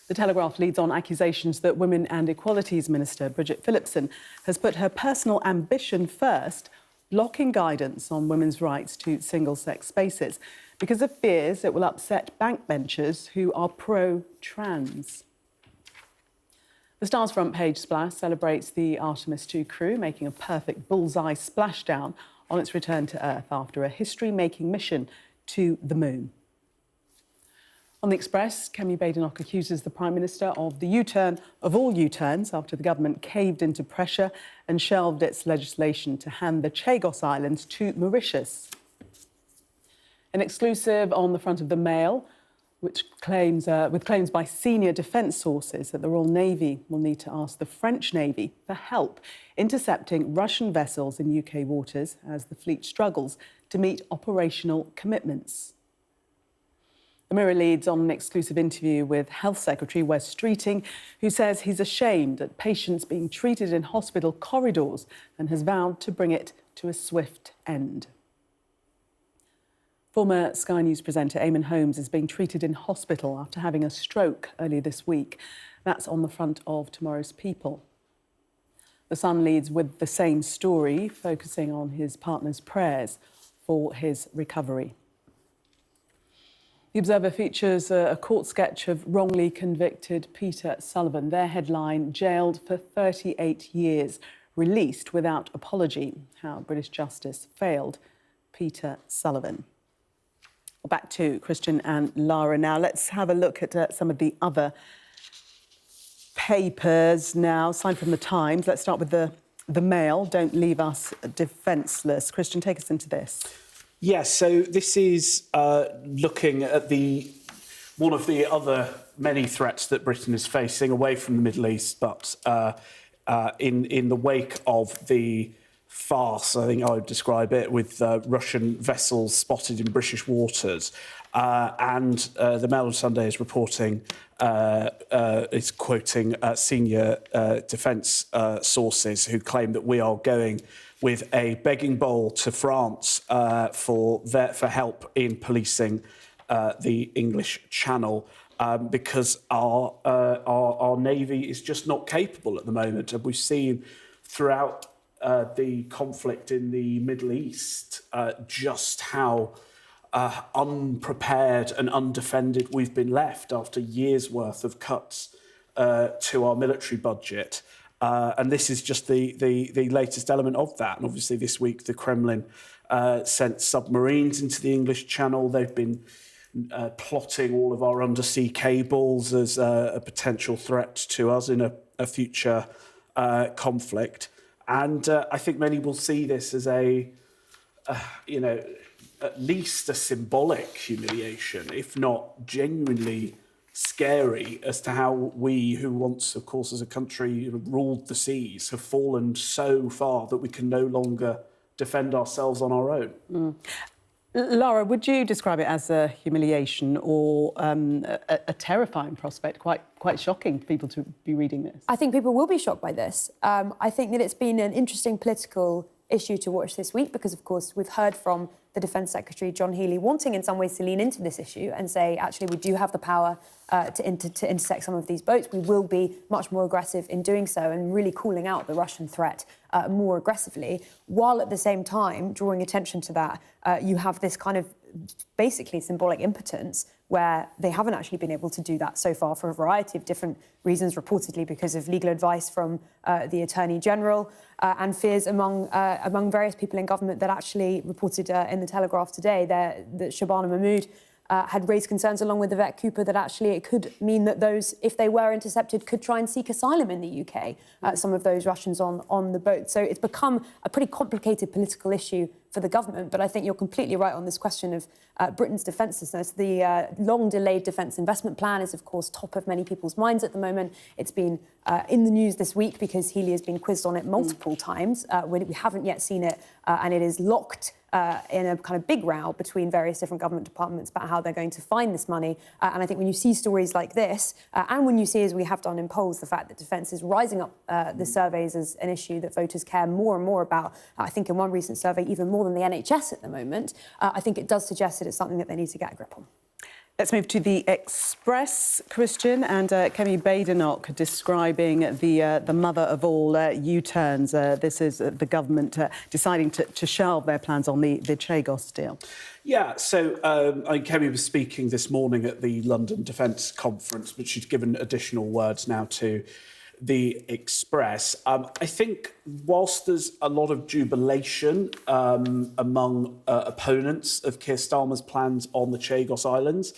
The Telegraph leads on accusations that Women and Equalities Minister Bridget Phillipson has put her personal ambition first, blocking guidance on women's rights to single-sex spaces because of fears it will upset backbenchers who are pro-trans. The Star's front page splash celebrates the Artemis II crew making a perfect bullseye splashdown on its return to Earth after a history-making mission to the moon. On the Express, Kemi Badenoch accuses the Prime Minister of the U-turn of all U-turns after the government caved into pressure and shelved its legislation to hand the Chagos Islands to Mauritius. An exclusive on the front of the Mail, with claims by senior defence sources that the Royal Navy will need to ask the French Navy for help intercepting Russian vessels in UK waters as the fleet struggles to meet operational commitments. The Mirror leads on an exclusive interview with Health Secretary Wes Streeting, who says he's ashamed at patients being treated in hospital corridors and has vowed to bring it to a swift end. Former Sky News presenter Eamon Holmes is being treated in hospital after having a stroke earlier this week. That's on the front of tomorrow's People. The Sun leads with the same story, focusing on his partner's prayers for his recovery. The Observer features a court sketch of wrongly convicted Peter Sullivan. Their headline, jailed for 38 years, released without apology. How British justice failed Peter Sullivan. Back to Christian and Lara now. Let's have a look at some of the other papers now. Aside from the Times, let's start with the Mail. Don't leave us defenceless. Christian, take us into this. Yes, so this is looking at one of the other many threats that Britain is facing away from the Middle East, but in the wake of the farce, I think I would describe it, with Russian vessels spotted in British waters. And the Mail on Sunday is reporting, is quoting senior defence sources who claim that we are going with a begging bowl to France for help in policing the English Channel. Because our Navy is just not capable at the moment. And we've seen throughout the conflict in the Middle East just how unprepared and undefended we've been left after years' worth of cuts to our military budget. And this is just the latest element of that. And obviously this week the Kremlin sent submarines into the English Channel. They've been plotting all of our undersea cables as a potential threat to us in a future conflict. And I think many will see this as at least a symbolic humiliation, if not genuinely scary, as to how we, who once, of course, as a country ruled the seas, have fallen so far that we can no longer defend ourselves on our own. Lara, would you describe it as a humiliation or a terrifying prospect? Quite shocking for people to be reading this. I think people will be shocked by this. I think that it's been an interesting political issue to watch this week because, of course, we've heard from the Defence Secretary, John Healey, wanting in some ways to lean into this issue and say, actually, we do have the power to intersect some of these boats. We will be much more aggressive in doing so and really calling out the Russian threat more aggressively, while at the same time drawing attention to that. You have this kind of basically symbolic impotence where they haven't actually been able to do that so far for a variety of different reasons, reportedly because of legal advice from the Attorney General and fears among various people in government that actually reported in the Telegraph today that Shabana Mahmood, had raised concerns along with Yvette Cooper that actually it could mean that those, if they were intercepted, could try and seek asylum in the UK, some of those Russians on the boat. So it's become a pretty complicated political issue for the government. But I think you're completely right on this question of Britain's defencelessness. The long-delayed defence investment plan is, of course, top of many people's minds at the moment. It's been in the news this week because Healy has been quizzed on it multiple times. We haven't yet seen it, and it is locked in a kind of big row between various different government departments about how they're going to find this money. And I think when you see stories like this, and when you see, as we have done in polls, the fact that defence is rising up the surveys as an issue that voters care more and more about, I think in one recent survey, even more than the NHS at the moment, I think it does suggest that it's something that they need to get a grip on. Let's move to the Express, Christian, and Kemi Badenoch describing the mother of all U-turns. This is the government deciding to shelve their plans on the Chagos deal. Yeah, so Kemi was speaking this morning at the London Defence Conference, but she's given additional words now to the Express. I think whilst there's a lot of jubilation among opponents of Keir Starmer's plans on the Chagos Islands,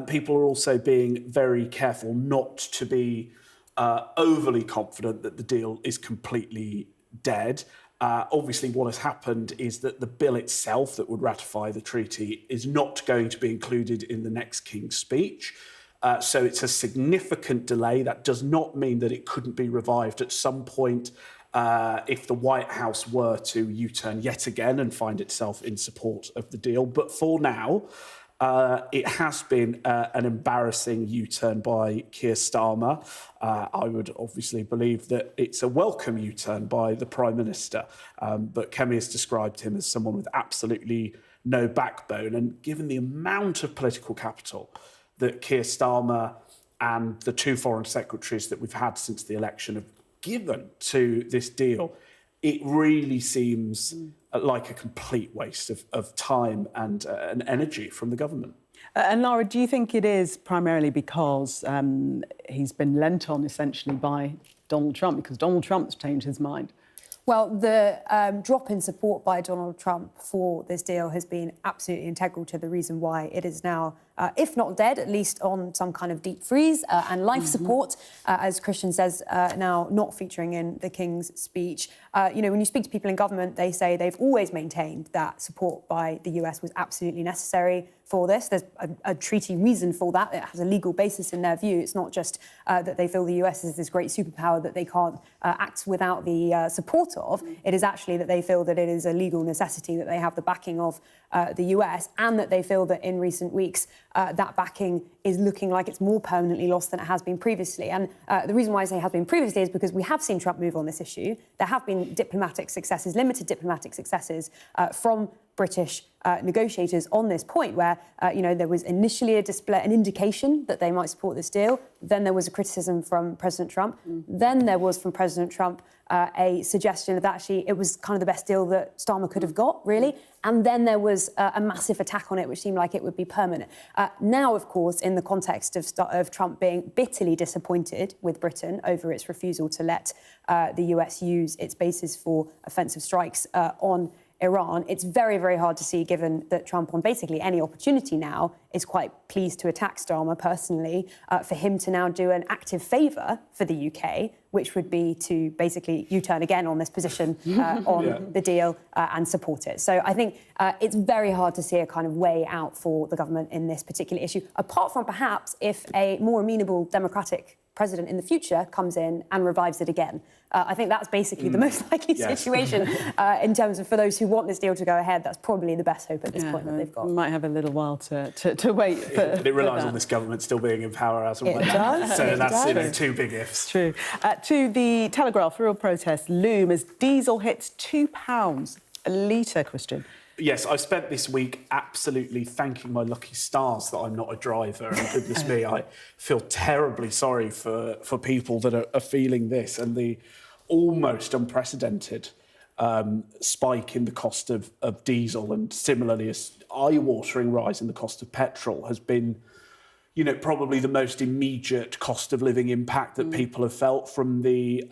people are also being very careful not to be overly confident that the deal is completely dead. Obviously, what has happened is that the bill itself that would ratify the treaty is not going to be included in the next King's speech. So it's a significant delay. That does not mean that it couldn't be revived at some point if the White House were to U-turn yet again and find itself in support of the deal. But for now, it has been an embarrassing U-turn by Keir Starmer. I would obviously believe that it's a welcome U-turn by the Prime Minister. But Kemi has described him as someone with absolutely no backbone. And given the amount of political capital that Keir Starmer and the two foreign secretaries that we've had since the election have given to this deal, it really seems like a complete waste of time and energy from the government. And Lara, do you think it is primarily because he's been lent on essentially by Donald Trump, because Donald Trump's changed his mind? Well, the drop in support by Donald Trump for this deal has been absolutely integral to the reason why it is now, if not dead, at least on some kind of deep freeze and life support, as Christian says, now not featuring in the King's speech. You know, when you speak to people in government, they say they've always maintained that support by the US was absolutely necessary for this. There's a treaty reason for that. It has a legal basis in their view. It's not just that they feel the US is this great superpower that they can't act without the support of. It is actually that they feel that it is a legal necessity, that they have the backing of the US, and that they feel that in recent weeks that backing is looking like it's more permanently lost than it has been previously. And the reason why I say has been previously is because we have seen Trump move on this issue. There have been diplomatic successes, limited diplomatic successes from British negotiators on this point, where you know, there was initially an indication that they might support this deal. Then there was a criticism from President Trump. Then there was from President Trump a suggestion that actually it was kind of the best deal that Starmer could have got, really. And then there was a massive attack on it, which seemed like it would be permanent. Now, of course, in the context of Trump being bitterly disappointed with Britain over its refusal to let the US use its bases for offensive strikes on Iran, it's very, very hard to see, given that Trump, on basically any opportunity now, is quite pleased to attack Starmer personally, for him to now do an active favour for the UK, which would be to basically U-turn again on this position on the deal and support it. So I think it's very hard to see a kind of way out for the government in this particular issue, apart from perhaps if a more amenable democratic president in the future comes in and revives it again. I think that's basically the most likely situation in terms of, for those who want this deal to go ahead, that's probably the best hope at this point that they've got. We might have a little while to wait for It relies on this government still being in power as well. It does. So that's, you know, two big ifs. True. To the Telegraph, real protests loom as diesel hits £2 a litre, Christian. Yes, I spent this week absolutely thanking my lucky stars that I'm not a driver. And goodness me, I feel terribly sorry for people that are feeling this. And the almost unprecedented spike in the cost of diesel, and similarly a eye-watering rise in the cost of petrol, has been, you know, probably the most immediate cost of living impact that people have felt from the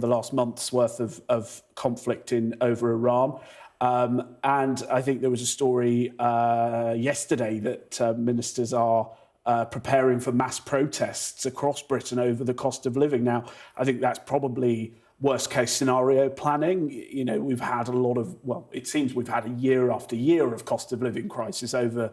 last month's worth of conflict over Iran. And I think there was a story yesterday that ministers are preparing for mass protests across Britain over the cost of living. Now, I think that's probably worst case scenario planning. You know, we've had a lot of, well, it seems we've had a year after year of cost of living crisis over,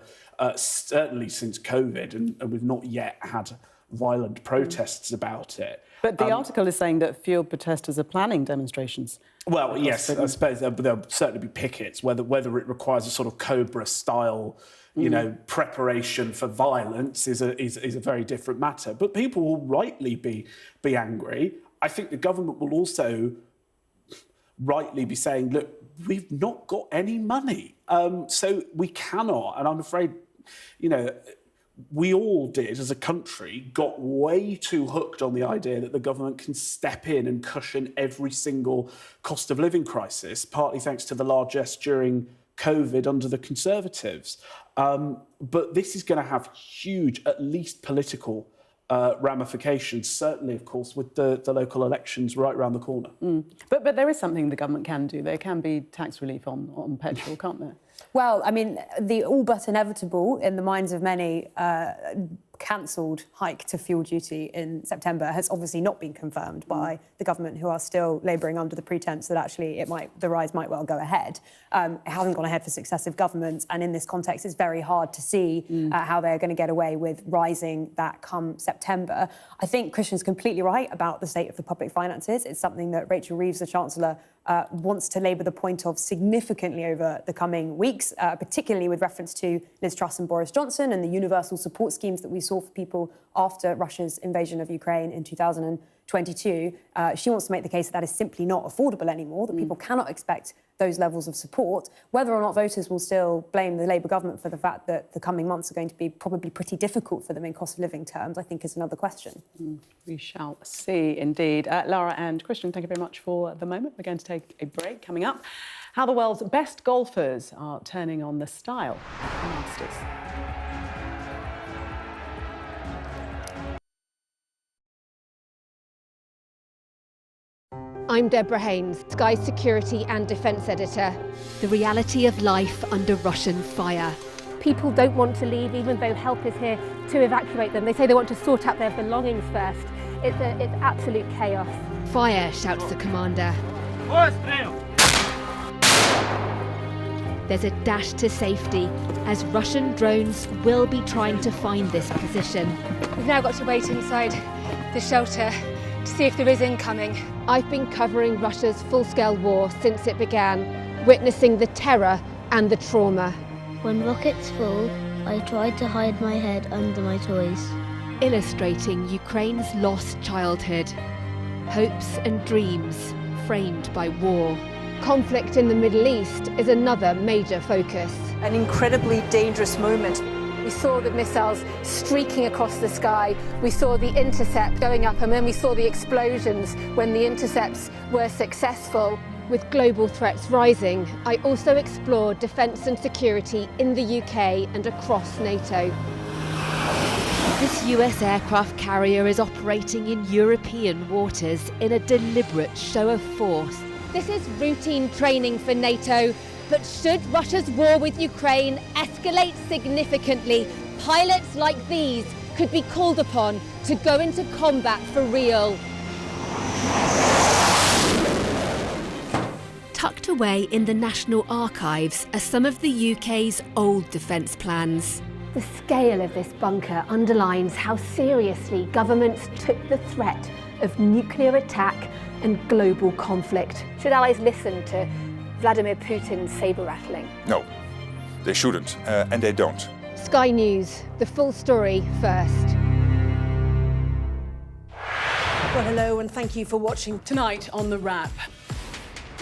certainly since COVID, and we've not yet had violent protests about it. But the article is saying that field protesters are planning demonstrations. Well, yes, I suppose there'll certainly be pickets, whether it requires a sort of Cobra-style, you know, preparation for violence is a very different matter. But people will rightly be angry. I think the government will also rightly be saying, look, we've not got any money. So we cannot, and I'm afraid, you know, we all did as a country, got way too hooked on the idea that the government can step in and cushion every single cost of living crisis, partly thanks to the largesse during COVID under the Conservatives. But this is going to have huge, at least political ramifications, certainly, of course, with the local elections right around the corner. But there is something the government can do. There can be tax relief on petrol, can't there? Well, I mean, the all but inevitable, in the minds of many, cancelled hike to fuel duty in September has obviously not been confirmed by the government, who are still labouring under the pretence that actually the rise might well go ahead. It hasn't gone ahead for successive governments, and in this context, it's very hard to see how they're going to get away with rising that come September. I think Christian's completely right about the state of the public finances. It's something that Rachel Reeves, the Chancellor, wants to labour the point of significantly over the coming weeks, particularly with reference to Liz Truss and Boris Johnson and the universal support schemes that we saw for people after Russia's invasion of Ukraine in 2022. She wants to make the case that is simply not affordable anymore, that people cannot expect those levels of support. Whether or not voters will still blame the Labour government for the fact that the coming months are going to be probably pretty difficult for them in cost of living terms, I think is another question. We shall see, indeed. Lara and Christian, thank you very much for the moment. We're going to take a break. Coming up, how the world's best golfers are turning on the style of the Masters. I'm Deborah Haynes, Sky Security and Defence Editor. The reality of life under Russian fire. People don't want to leave, even though help is here to evacuate them. They say they want to sort out their belongings first. It's absolute chaos. Fire, shouts the commander. There's a dash to safety, as Russian drones will be trying to find this position. We've now got to wait inside the shelter to see if there is incoming. I've been covering Russia's full-scale war since it began, witnessing the terror and the trauma. When rockets fall, I try to hide my head under my toys. Illustrating Ukraine's lost childhood, hopes and dreams framed by war. Conflict in the Middle East is another major focus. An incredibly dangerous moment. We saw the missiles streaking across the sky. We saw the intercept going up, and then we saw the explosions when the intercepts were successful. With global threats rising, I also explored defence and security in the UK and across NATO. This US aircraft carrier is operating in European waters in a deliberate show of force. This is routine training for NATO. But should Russia's war with Ukraine escalate significantly, pilots like these could be called upon to go into combat for real. Tucked away in the National Archives are some of the UK's old defence plans. The scale of this bunker underlines how seriously governments took the threat of nuclear attack and global conflict. Should allies listen to Vladimir Putin's sabre-rattling? No, they shouldn't, and they don't. Sky News, the full story first. Well, hello, and thank you for watching. Tonight on The Wrap.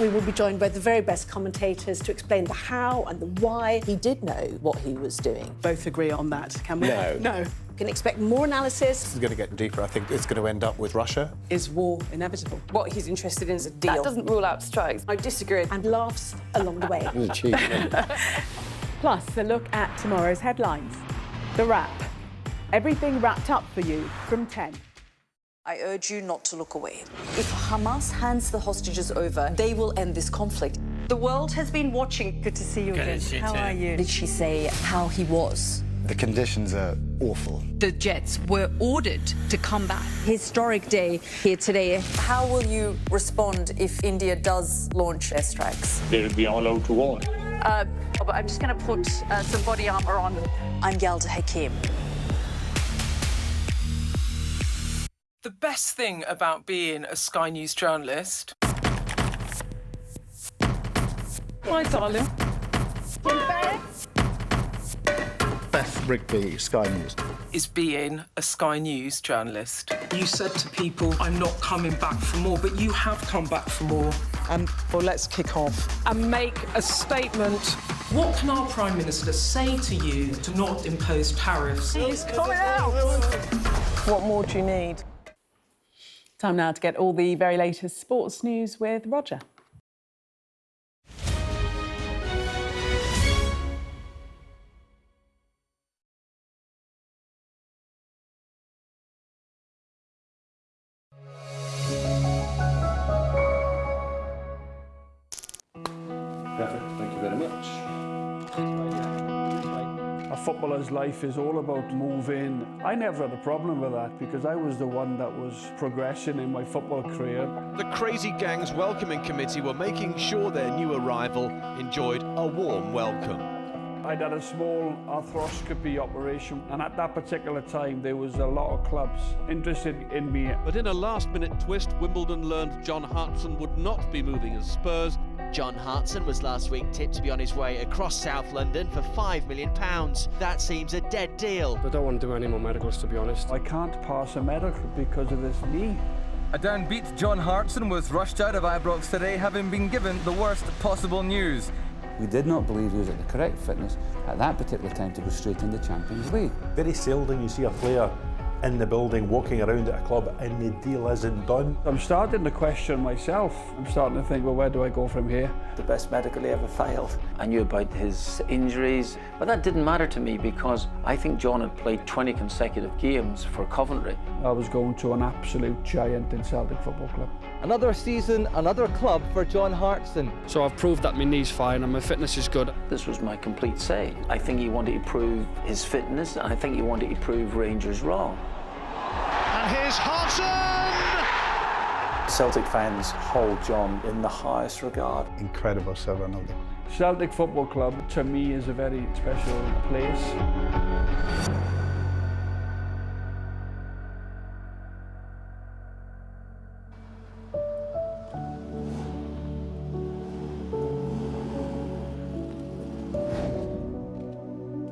We will be joined by the very best commentators to explain the how and the why. He did know what he was doing. Both agree on that, can we? No. You can expect more analysis. This is going to get deeper. I think it's going to end up with Russia. Is war inevitable? What he's interested in is a deal. That doesn't rule out strikes. I disagree. And laughs along the way. Plus, a look at tomorrow's headlines. The Wrap. Everything wrapped up for you from 10. I urge you not to look away. If Hamas hands the hostages over, they will end this conflict. The world has been watching. Good to see you again. How are you? Did she say how he was? The conditions are awful. The jets were ordered to come back. Historic day here today. How will you respond if India does launch airstrikes? They'll be allowed to war. I'm just going to put some body armor on. I'm Yelda Hakim. The best thing about being a Sky News journalist... Hi, darling. Beth Rigby, Sky News. ...is being a Sky News journalist. You said to people, I'm not coming back for more, but you have come back for more. Well, let's kick off and make a statement. What can our Prime Minister say to you to not impose tariffs? He's coming out! What more do you need? Time now to get all the very latest sports news with Roger. Perfect. Thank you very much. A footballer's life is all about moving. I never had a problem with that because I was the one that was progressing in my football career. The Crazy Gang's welcoming committee were making sure their new arrival enjoyed a warm welcome. I'd had a small arthroscopy operation, and at that particular time there was a lot of clubs interested in me. But in a last-minute twist, Wimbledon learned John Hartson would not be moving as Spurs. John Hartson was last week tipped to be on his way across South London for £5 million. That seems a dead deal. I don't want to do any more medicals, to be honest. I can't pass a medical because of this knee. A downbeat John Hartson was rushed out of Ibrox today, having been given the worst possible news. We did not believe he was at the correct fitness at that particular time to go straight into the Champions League. Very seldom you see a player in the building walking around at a club and the deal isn't done. I'm starting to question myself. I'm starting to think, well, where do I go from here? The best medical he ever failed. I knew about his injuries, but that didn't matter to me because I think John had played 20 consecutive games for Coventry. I was going to an absolute giant in Celtic Football Club. Another season, another club for John Hartson. So I've proved that my knee's fine and my fitness is good. This was my complete say. I think he wanted to prove his fitness, and I think he wanted to prove Rangers wrong. And here's Hartson! Celtic fans hold John in the highest regard. Incredible serenity. Celtic Football Club, to me, is a very special place.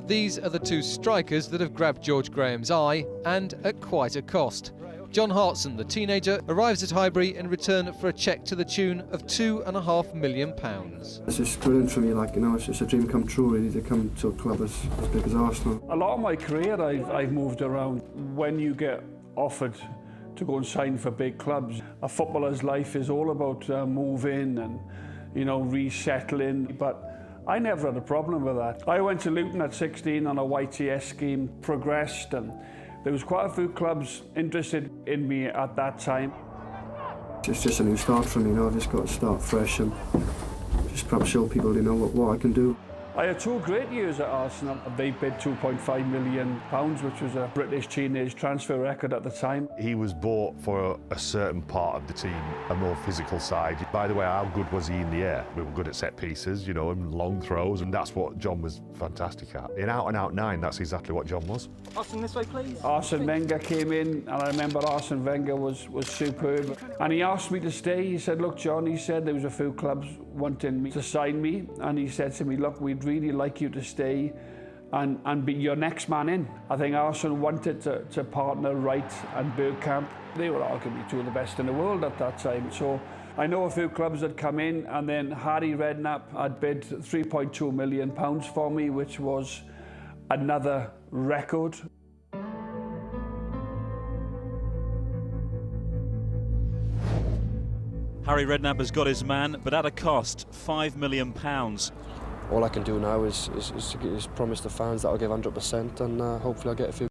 These are the two strikers that have grabbed George Graham's eye, and at quite a cost. John Hartson, the teenager, arrives at Highbury in return for a cheque to the tune of £2.5 million. It's just brilliant for me, like, you know, it's just a dream come true, really, to come to a club as big as Arsenal. A lot of my career I've moved around. When you get offered to go and sign for big clubs, a footballer's life is all about moving and, you know, resettling, but I never had a problem with that. I went to Luton at 16 on a YTS scheme, progressed, and there was quite a few clubs interested in me at that time. It's just a new start for me, you know, I've just got to start fresh and just perhaps show people, you know, what I can do. I had 2 great years at Arsenal. They bid £2.5 million, which was a British teenage transfer record at the time. He was bought for a certain part of the team, a more physical side. By the way, how good was he in the air? We were good at set pieces, you know, and long throws, and that's what John was fantastic at. In out-and-out 9, that's exactly what John was. Arsene, this way, please. Arsene Wenger came in, and I remember Arsene Wenger was superb. And he asked me to stay. He said, look, John, he said there was a few clubs wanting me to sign me, and he said to me, look, we'd really like you to stay and be your next man in. I think Arsenal wanted to partner Wright and Bergkamp. They were arguably 2 of the best in the world at that time. So I know a few clubs had come in, and then Harry Redknapp had bid £3.2 million for me, which was another record. Harry Redknapp has got his man, but at a cost, £5 million. All I can do now is promise the fans that I'll give 100% and hopefully I'll get a few.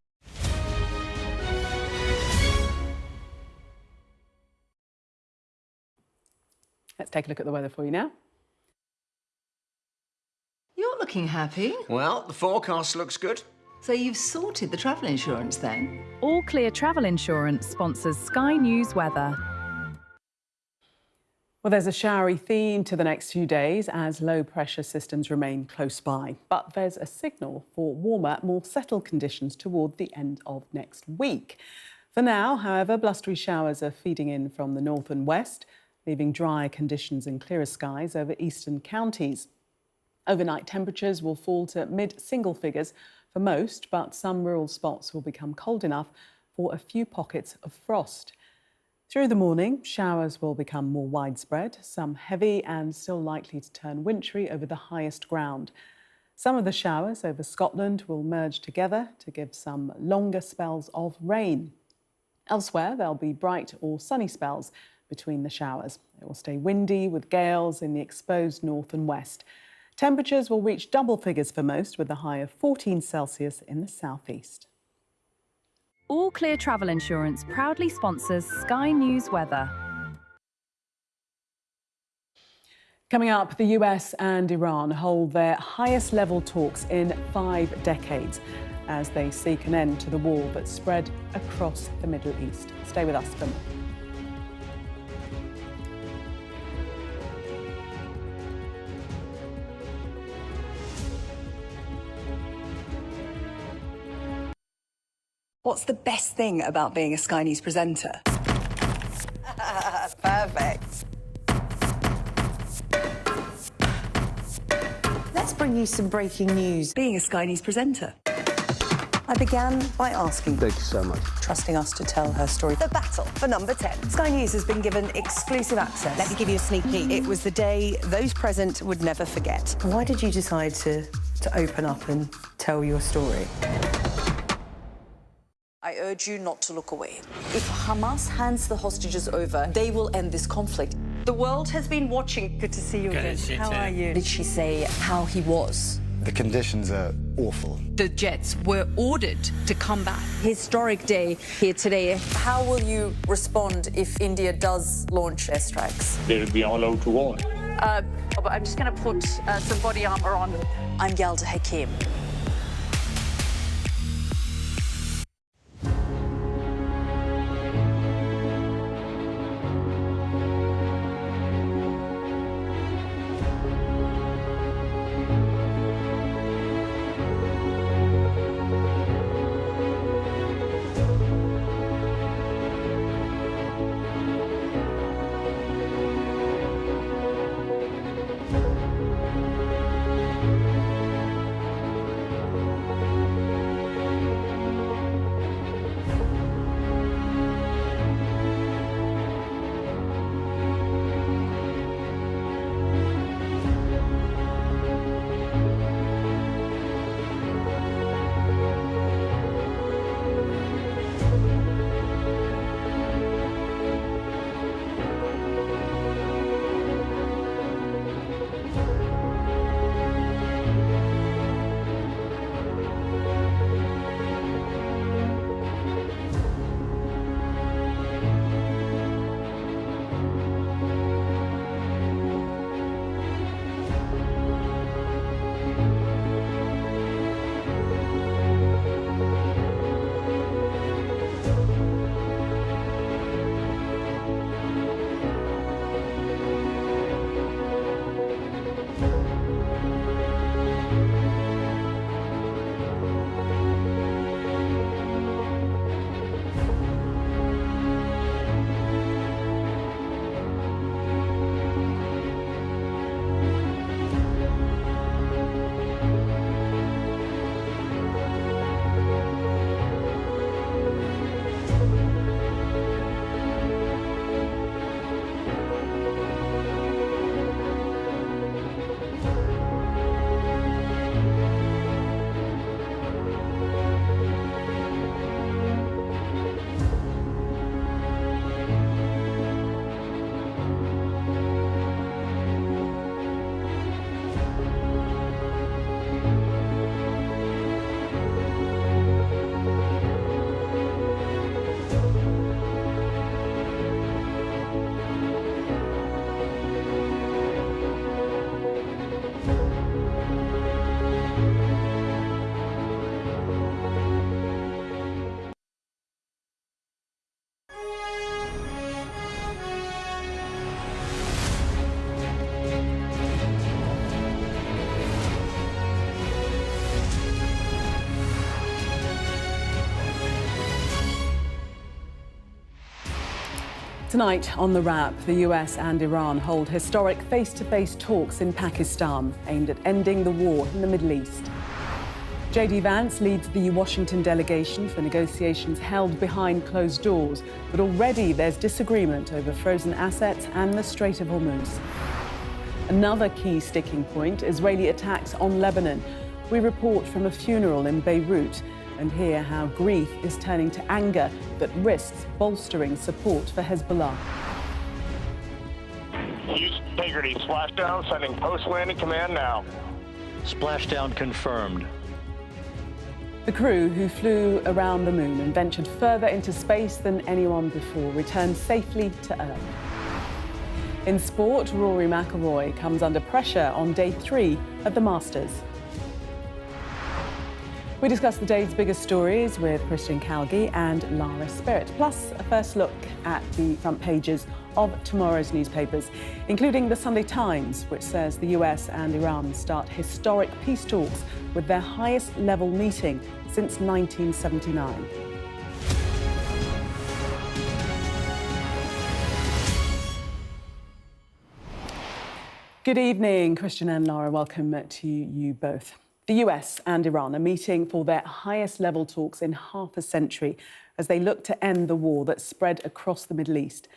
Let's take a look at the weather for you now. looking happy. Well, the forecast looks good. So you've sorted the travel insurance then? All Clear Travel Insurance sponsors Sky News weather. Well, there's a showery theme to the next few days as low-pressure systems remain close by. But there's a signal for warmer, more settled conditions toward the end of next week. For now, however, blustery showers are feeding in from the north and west, leaving dry conditions and clearer skies over eastern counties. Overnight temperatures will fall to mid-single figures for most, but some rural spots will become cold enough for a few pockets of frost. Through the morning, showers will become more widespread, some heavy and still likely to turn wintry over the highest ground. Some of the showers over Scotland will merge together to give some longer spells of rain. Elsewhere, there'll be bright or sunny spells between the showers. It will stay windy with gales in the exposed north and west. Temperatures will reach double figures for most, with a high of 14 Celsius in the southeast. All Clear Travel Insurance proudly sponsors Sky News weather. Coming up, the US and Iran hold their highest level talks in 5 decades as they seek an end to the war that's spread across the Middle East. Stay with us for more. What's the best thing about being a Sky News presenter? Perfect. Let's bring you some breaking news. Being a Sky News presenter. I began by asking, Thank you so much. trusting us to tell her story. The battle for number 10. Sky News has been given exclusive access. Let me give you a sneak peek. It was the day those present would never forget. Why did you decide to open up and tell your story? I urge you not to look away. If Hamas hands the hostages over, they will end this conflict. The world has been watching. Good to see you again. How are you? Did she say how he was? The conditions are awful. The jets were ordered to come back. Historic day here today. How will you respond if India does launch airstrikes? They'll be allowed to war. I'm just going to put some body armor on. I'm Yalda Hakim. Tonight on The Wrap, the US and Iran hold historic face-to-face talks in Pakistan aimed at ending the war in the Middle East. JD Vance leads the Washington delegation for negotiations held behind closed doors, but already there's disagreement over frozen assets and the Strait of Hormuz. Another key sticking point, Israeli attacks on Lebanon. We report from a funeral in Beirut and hear how grief is turning to anger that risks bolstering support for Hezbollah. Houston Integrity, splashdown, sending post-landing command now. Splashdown confirmed. The crew who flew around the moon and ventured further into space than anyone before returned safely to Earth. In sport, Rory McIlroy comes under pressure on day 3 of the Masters. We discuss the day's biggest stories with Christian Calgi and Lara Spirit, plus a first look at the front pages of tomorrow's newspapers, including the Sunday Times, which says the US and Iran start historic peace talks with their highest level meeting since 1979. Good evening, Christian and Lara. Welcome to you both. The US and Iran are meeting for their highest level talks in half a century as they look to end the war that spread across the Middle East.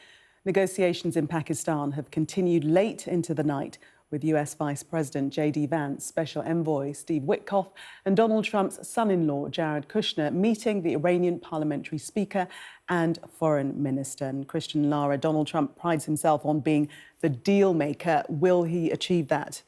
Negotiations in Pakistan have continued late into the night, with US Vice President JD Vance, Special Envoy Steve Witkoff and Donald Trump's son-in-law Jared Kushner meeting the Iranian parliamentary speaker and foreign minister. And Christian, Lara, Donald Trump prides himself on being the deal maker. Will he achieve that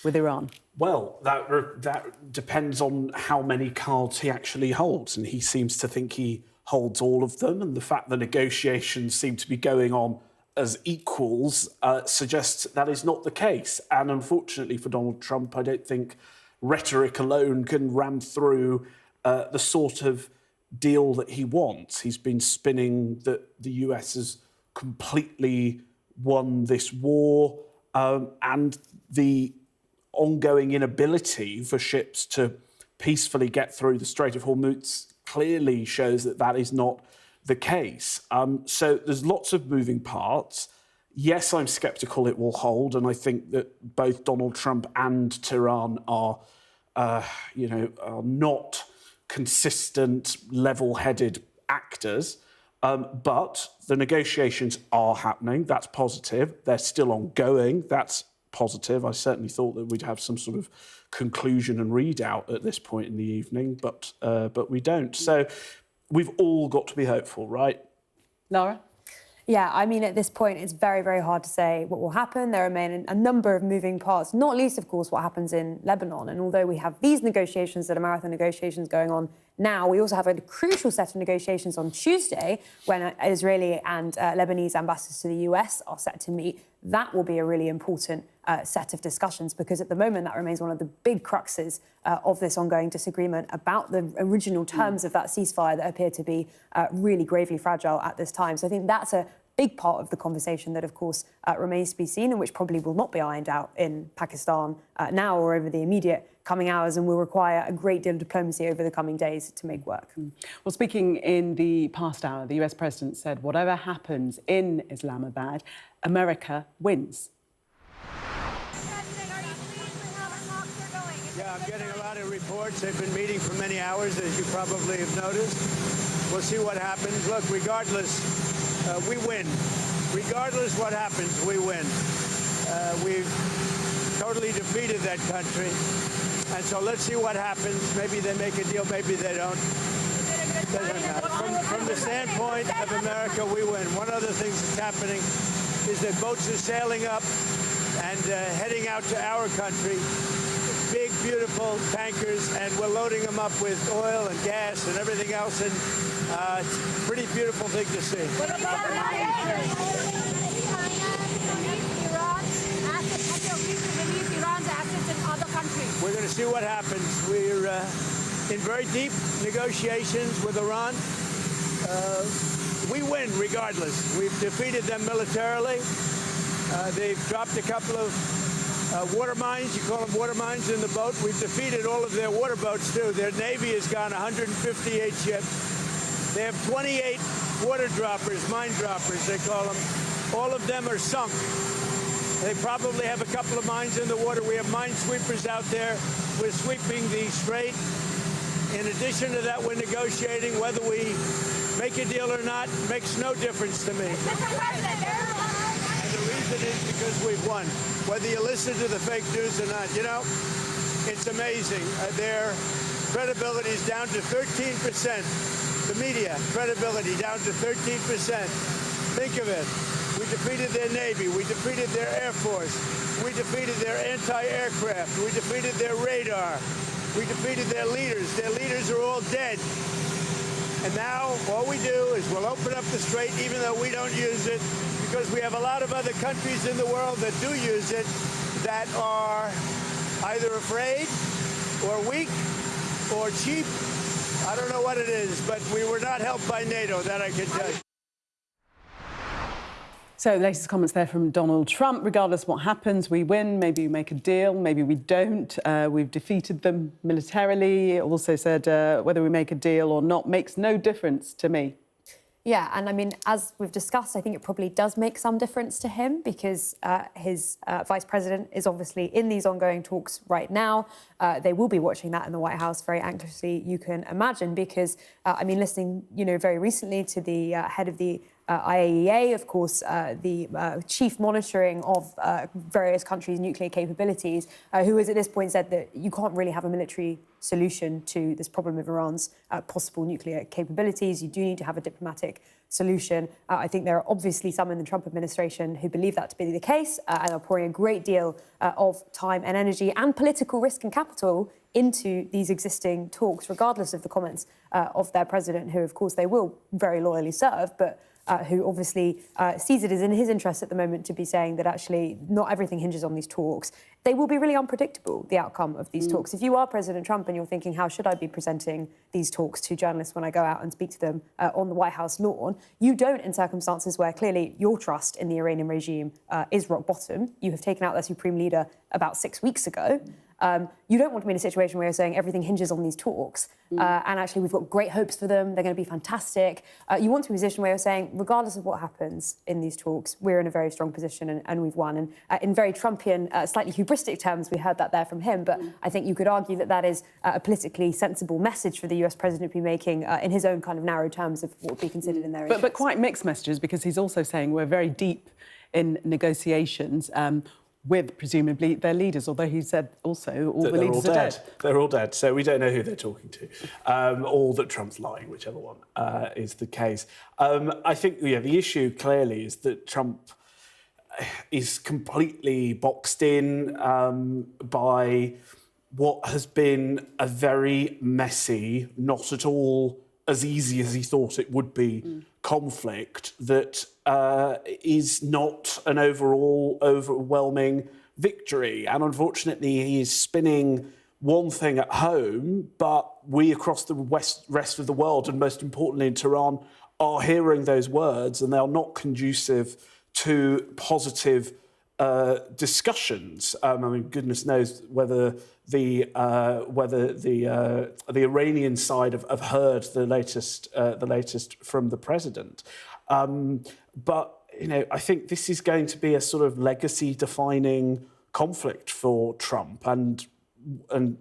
with Iran? Well, that depends on how many cards he actually holds, and he seems to think he holds all of them, and the fact that negotiations seem to be going on as equals suggests that is not the case. And unfortunately for Donald Trump, I don't think rhetoric alone can ram through the sort of deal that he wants. He's been spinning that the US has completely won this war, and the ongoing inability for ships to peacefully get through the Strait of Hormuz clearly shows that that is not the case. So there's lots of moving parts. Yes, I'm sceptical it will hold, and I think that both Donald Trump and Tehran are not consistent, level-headed actors. But the negotiations are happening. That's positive. They're still ongoing. That's positive. I certainly thought that we'd have some sort of conclusion and readout at this point in the evening, but we don't. So we've all got to be hopeful, right? Lara? Yeah, I mean, at this point, it's very, very hard to say what will happen. There remain a number of moving parts, not least, of course, what happens in Lebanon. And although we have these negotiations that are marathon negotiations going on now, we also have a crucial set of negotiations on Tuesday when Israeli and Lebanese ambassadors to the US are set to meet. That will be a really important set of discussions, because at the moment that remains one of the big cruxes of this ongoing disagreement about the original terms of that ceasefire that appear to be really gravely fragile at this time. So I think that's a big part of the conversation that, of course, remains to be seen, and which probably will not be ironed out in Pakistan now or over the immediate coming hours, and will require a great deal of diplomacy over the coming days to make work. Well, speaking in the past hour, the US president said whatever happens in Islamabad, America wins. Yeah, I'm getting a lot of reports. They've been meeting for many hours, as you probably have noticed. We'll see what happens. Look, regardless, we win. Regardless what happens, we win. We've totally defeated that country. And so let's see what happens. Maybe they make a deal, maybe they don't. Doesn't matter. From the standpoint of America, we win. One other thing that's happening is that boats are sailing up and heading out to our country. Big, beautiful tankers, and we're loading them up with oil and gas and everything else. And it's a pretty beautiful thing to see. We're going to see what happens. We're in very deep negotiations with Iran. We win regardless. We've defeated them militarily. They've dropped a couple of water mines, you call them water mines, in the boat. We've defeated all of their water boats, too. Their Navy has gone 158 ships. They have 28 water droppers, mine droppers, they call them. All of them are sunk. They probably have a couple of mines in the water. We have mine sweepers out there. We're sweeping the strait. In addition to that, we're negotiating. Whether we make a deal or not makes no difference to me. And the reason is because we've won. Whether you listen to the fake news or not, you know, it's amazing. Their credibility is down to 13%. The media credibility down to 13%. Think of it. We defeated their Navy. We defeated their Air Force. We defeated their anti-aircraft. We defeated their radar. We defeated their leaders. Their leaders are all dead. And now all we do is we'll open up the strait, even though we don't use it, because we have a lot of other countries in the world that do use it that are either afraid or weak or cheap. I don't know what it is, but we were not helped by NATO, that I can tell you. So the latest comments there from Donald Trump. Regardless what happens, we win. Maybe we make a deal, maybe we don't. We've defeated them militarily. Also said whether we make a deal or not makes no difference to me. Yeah, and I mean, as we've discussed, I think it probably does make some difference to him because his vice president is obviously in these ongoing talks right now. They will be watching that in the White House very anxiously, you can imagine, because, I mean, listening, you know, very recently to the head of the IAEA, of course, the chief monitoring of various countries' nuclear capabilities, who has at this point said that you can't really have a military solution to this problem of Iran's possible nuclear capabilities. You do need to have a diplomatic solution. I think there are obviously some in the Trump administration who believe that to be the case and are pouring a great deal of time and energy and political risk and capital into these existing talks, regardless of the comments of their president, who, of course, they will very loyally serve, but who obviously sees it as in his interest at the moment to be saying that actually not everything hinges on these talks. They will be really unpredictable, the outcome of these talks. If you are President Trump and you're thinking, how should I be presenting these talks to journalists when I go out and speak to them on the White House lawn, you don't in circumstances where clearly your trust in the Iranian regime is rock bottom. You have taken out their supreme leader about 6 weeks ago. You don't want to be in a situation where you're saying everything hinges on these talks and actually we've got great hopes for them, they're going to be fantastic. You want to be in a position where you're saying, regardless of what happens in these talks, we're in a very strong position and we've won. And in very Trumpian, slightly hubristic terms, we heard that there from him, but I think you could argue that that is a politically sensible message for the US president to be making in his own kind of narrow terms of what would be considered in their interest. But quite mixed messages, because he's also saying we're very deep in negotiations with, presumably, their leaders, although he said also all the leaders are dead. They're all dead, so we don't know who they're talking to, or that Trump's lying, whichever one is the case. I think the issue clearly is that Trump is completely boxed in by what has been a very messy, not at all as easy as he thought it would be, conflict that is not an overall overwhelming victory. And unfortunately, he is spinning one thing at home, but we across the rest of the world, and most importantly in Tehran, are hearing those words, and they are not conducive to positive discussions. I mean, goodness knows whether the Iranian side have heard the latest from the president. But you know, I think this is going to be a sort of legacy-defining conflict for Trump, and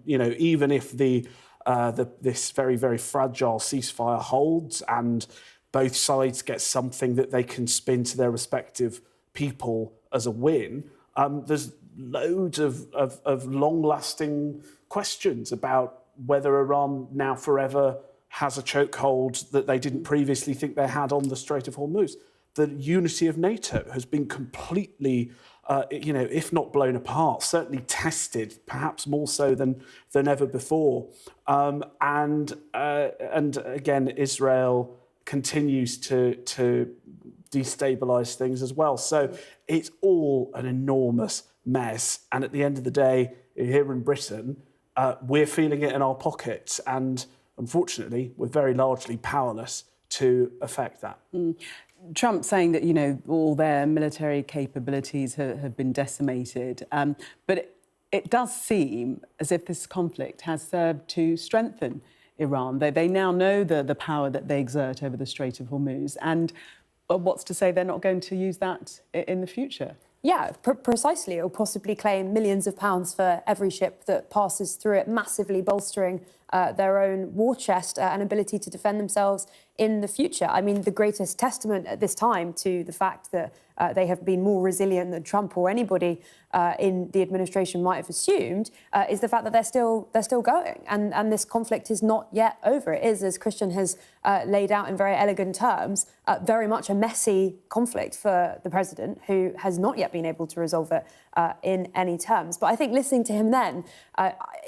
you know, even if this very fragile ceasefire holds and both sides get something that they can spin to their respective people as a win, there's loads of long-lasting questions about whether Iran now forever has a chokehold that they didn't previously think they had on the Strait of Hormuz. The unity of NATO has been completely, you know, if not blown apart, certainly tested, perhaps more so than ever before. And again, Israel continues to destabilise things as well. So it's all an enormous mess. And at the end of the day, here in Britain, we're feeling it in our pockets. And unfortunately, we're very largely powerless to affect that. Trump saying that, you know, all their military capabilities have been decimated. But it does seem as if this conflict has served to strengthen Iran. They now know the power that they exert over the Strait of Hormuz. And what's to say they're not going to use that in the future? Yeah, precisely. It will possibly claim millions of pounds for every ship that passes through it, massively bolstering their own war chest and ability to defend themselves in the future. I mean, the greatest testament at this time to the fact that they have been more resilient than Trump or anybody in the administration might have assumed is the fact that they're still going. And this conflict is not yet over. It is, as Christian has laid out in very elegant terms, very much a messy conflict for the president, who has not yet been able to resolve it in any terms. But I think listening to him then,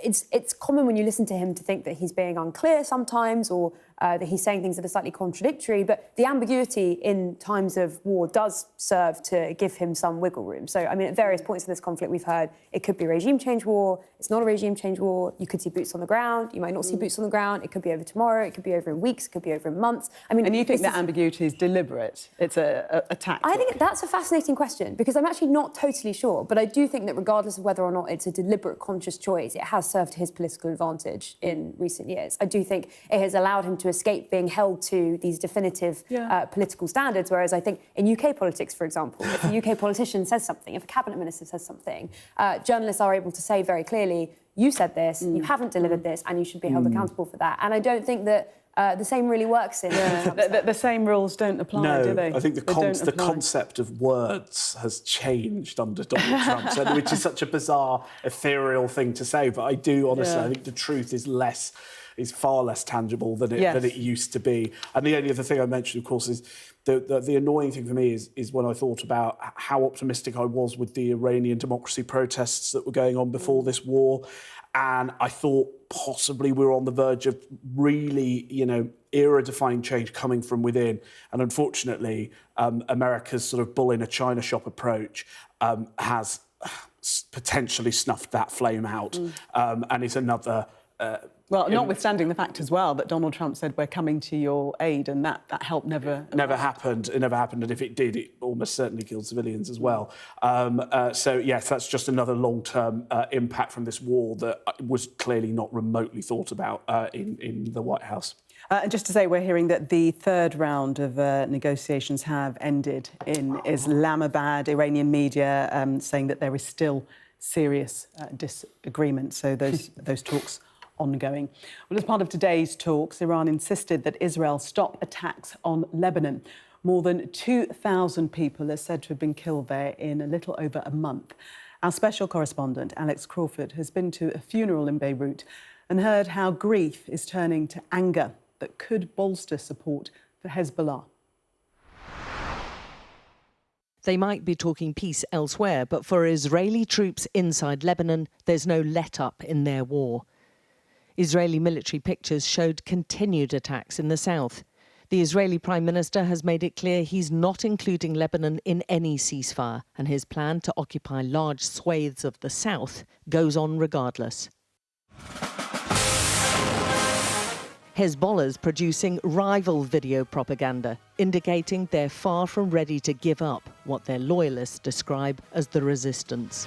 it's common when you listen to him to think that he's being unclear sometimes, or that he's saying things that are slightly contradictory, but the ambiguity in times of war does serve to give him some wiggle room. So, I mean, at various points in this conflict, we've heard it could be a regime change war, it's not a regime change war, you could see boots on the ground, you might not see boots on the ground, it could be over tomorrow, it could be over in weeks, it could be over in months. I mean, and you think that ambiguity is deliberate? It's a tactic? I think that's a fascinating question, because I'm actually not totally sure, but I do think that regardless of whether or not it's a deliberate, conscious choice, it has served his political advantage in recent years. I do think it has allowed him to escape being held to these definitive political standards, whereas I think in UK politics, for example, if a UK politician says something, if a cabinet minister says something, journalists are able to say very clearly, you said this, you haven't delivered this, and you should be held accountable for that. And I don't think that the same really works in... The same rules don't apply, do they? I think the concept of words has changed under Donald Trump, which is such a bizarre, ethereal thing to say. But I do, honestly, I think the truth is far less tangible than it used to be. And the only other thing I mentioned, of course, is the annoying thing for me is when I thought about how optimistic I was with the Iranian democracy protests that were going on before this war. And I thought possibly we were on the verge of really, era-defining change coming from within. And unfortunately, America's sort of bull in a china shop approach has potentially snuffed that flame out. And it's another... Well, notwithstanding the fact as well that Donald Trump said, we're coming to your aid, and that help never happened. It never happened, and if it did, it almost certainly killed civilians as well. So, yes, that's just another long-term impact from this war that was clearly not remotely thought about in the White House. And just to say, we're hearing that the third round of negotiations have ended in Islamabad. Iranian media saying that there is still serious disagreement. So those talks ongoing. Well, as part of today's talks, Iran insisted that Israel stop attacks on Lebanon. More than 2,000 people are said to have been killed there in a little over a month. Our special correspondent, Alex Crawford, has been to a funeral in Beirut and heard how grief is turning to anger that could bolster support for Hezbollah. They might be talking peace elsewhere, but for Israeli troops inside Lebanon, there's no let-up in their war. Israeli military pictures showed continued attacks in the south. The Israeli Prime Minister has made it clear he's not including Lebanon in any ceasefire, and his plan to occupy large swathes of the south goes on regardless. Hezbollah's producing rival video propaganda, indicating they're far from ready to give up what their loyalists describe as the resistance.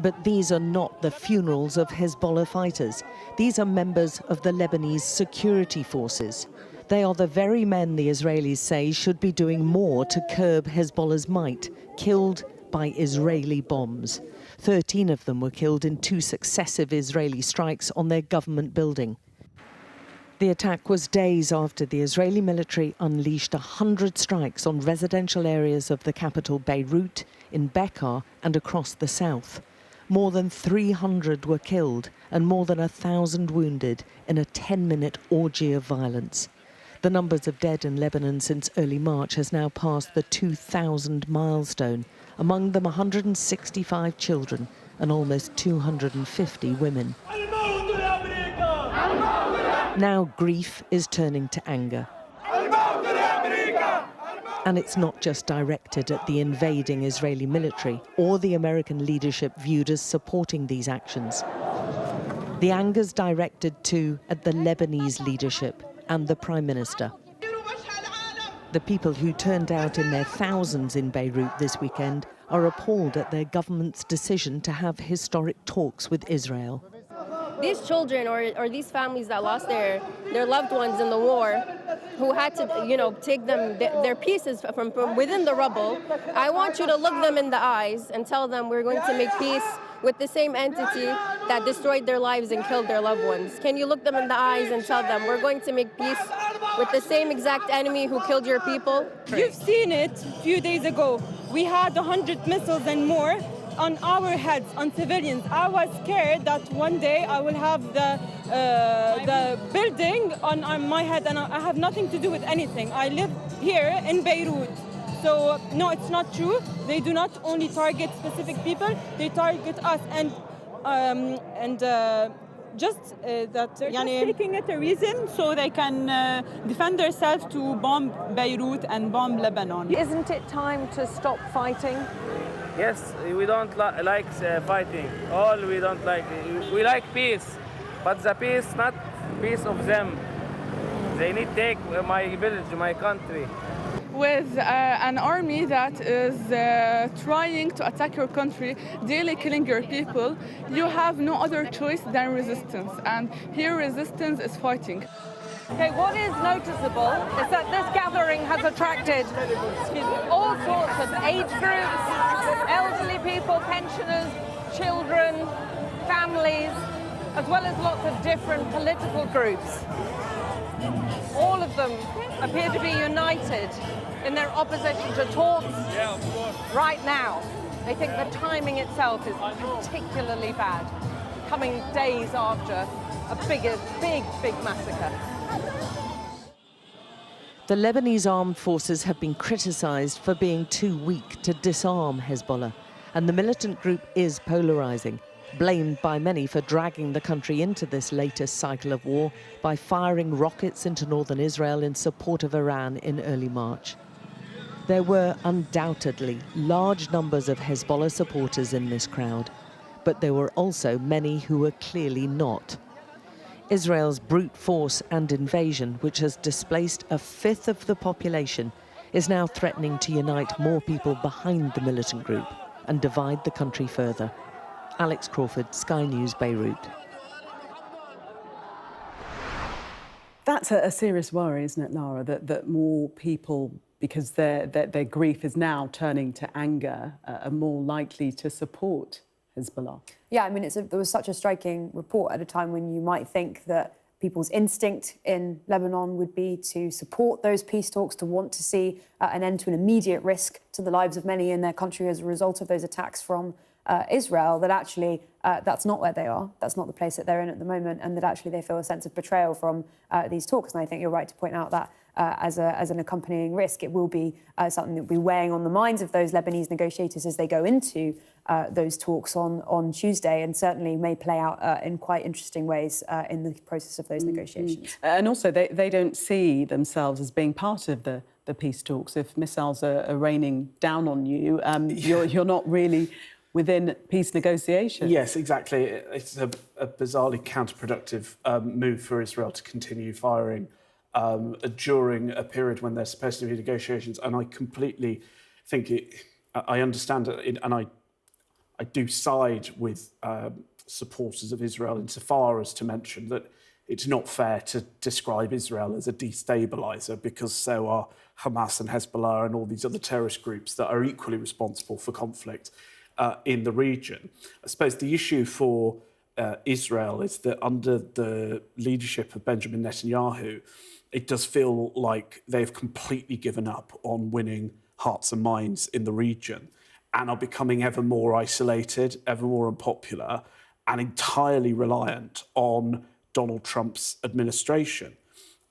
But these are not the funerals of Hezbollah fighters. These are members of the Lebanese security forces. They are the very men the Israelis say should be doing more to curb Hezbollah's might, killed by Israeli bombs. 13 of them were killed in 2 successive Israeli strikes on their government building. The attack was days after the Israeli military unleashed 100 strikes on residential areas of the capital Beirut, in Bekaa and across the south. More than 300 were killed and more than 1,000 wounded in a 10-minute orgy of violence. The numbers of dead in Lebanon since early March has now passed the 2,000 milestone, among them 165 children and almost 250 women. Now grief is turning to anger. And it's not just directed at the invading Israeli military or the American leadership viewed as supporting these actions. The anger's directed at the Lebanese leadership and the Prime Minister. The people who turned out in their thousands in Beirut this weekend are appalled at their government's decision to have historic talks with Israel. These children or these families that lost their loved ones in the war, who had to, you know, take their pieces from within the rubble, I want you to look them in the eyes and tell them we're going to make peace with the same entity that destroyed their lives and killed their loved ones. Can you look them in the eyes and tell them we're going to make peace with the same exact enemy who killed your people? You've seen it a few days ago. We had 100 missiles and more on our heads, on civilians. I was scared that one day I will have the building on my head, and I have nothing to do with anything. I live here in Beirut. So, no, it's not true. They do not only target specific people, they target us. And just that they're just taking it a reason so they can defend themselves to bomb Beirut and bomb Lebanon. Isn't it time to stop fighting? Yes, we don't like fighting. All we don't like. We like peace, but the peace, not peace of them. They need to take my village, my country. With an army that is trying to attack your country, daily killing your people, you have no other choice than resistance. And here resistance is fighting. Okay, what is noticeable is that this gathering has attracted all sorts of age groups, elderly people, pensioners, children, families, as well as lots of different political groups. All of them appear to be united in their opposition to talks right now. They think the timing itself is particularly bad, coming days after a big massacre. The Lebanese armed forces have been criticised for being too weak to disarm Hezbollah, and the militant group is polarising, blamed by many for dragging the country into this latest cycle of war by firing rockets into northern Israel in support of Iran in early March. There were undoubtedly large numbers of Hezbollah supporters in this crowd, but there were also many who were clearly not. Israel's brute force and invasion, which has displaced a fifth of the population, is now threatening to unite more people behind the militant group and divide the country further. Alex Crawford, Sky News, Beirut. That's a serious worry, isn't it, Lara, that more people, because their grief is now turning to anger, are more likely to support Hezbollah? Yeah, I mean, there was such a striking report at a time when you might think that people's instinct in Lebanon would be to support those peace talks, to want to see an end to an immediate risk to the lives of many in their country as a result of those attacks from Israel, that actually that's not where they are. That's not the place that they're in at the moment, and that actually they feel a sense of betrayal from these talks. And I think you're right to point out that as an accompanying risk, it will be something that will be weighing on the minds of those Lebanese negotiators as they go into those talks on Tuesday, and certainly may play out in quite interesting ways in the process of those negotiations. And also, they don't see themselves as being part of the peace talks. If missiles are raining down on you, you're not really within peace negotiations. Yes, exactly. It's a bizarrely counterproductive move for Israel to continue firing during a period when there's supposed to be negotiations. And I completely think I understand it, and I do side with supporters of Israel insofar as to mention that it's not fair to describe Israel as a destabiliser, because so are Hamas and Hezbollah and all these other terrorist groups that are equally responsible for conflict in the region. I suppose the issue for Israel is that under the leadership of Benjamin Netanyahu, it does feel like they've completely given up on winning hearts and minds in the region and are becoming ever more isolated, ever more unpopular, and entirely reliant on Donald Trump's administration.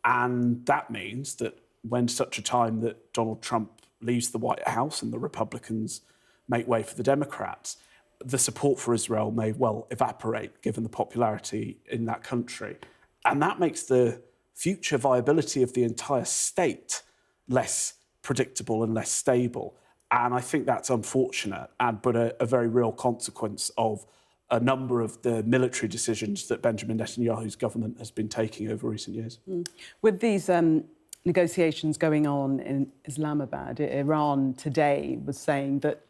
And that means that when such a time that Donald Trump leaves the White House and the Republicans make way for the Democrats, the support for Israel may well evaporate given the popularity in that country. And that makes the future viability of the entire state less predictable and less stable. And I think that's unfortunate, but a very real consequence of a number of the military decisions that Benjamin Netanyahu's government has been taking over recent years. With these negotiations going on in Islamabad, Iran today was saying that,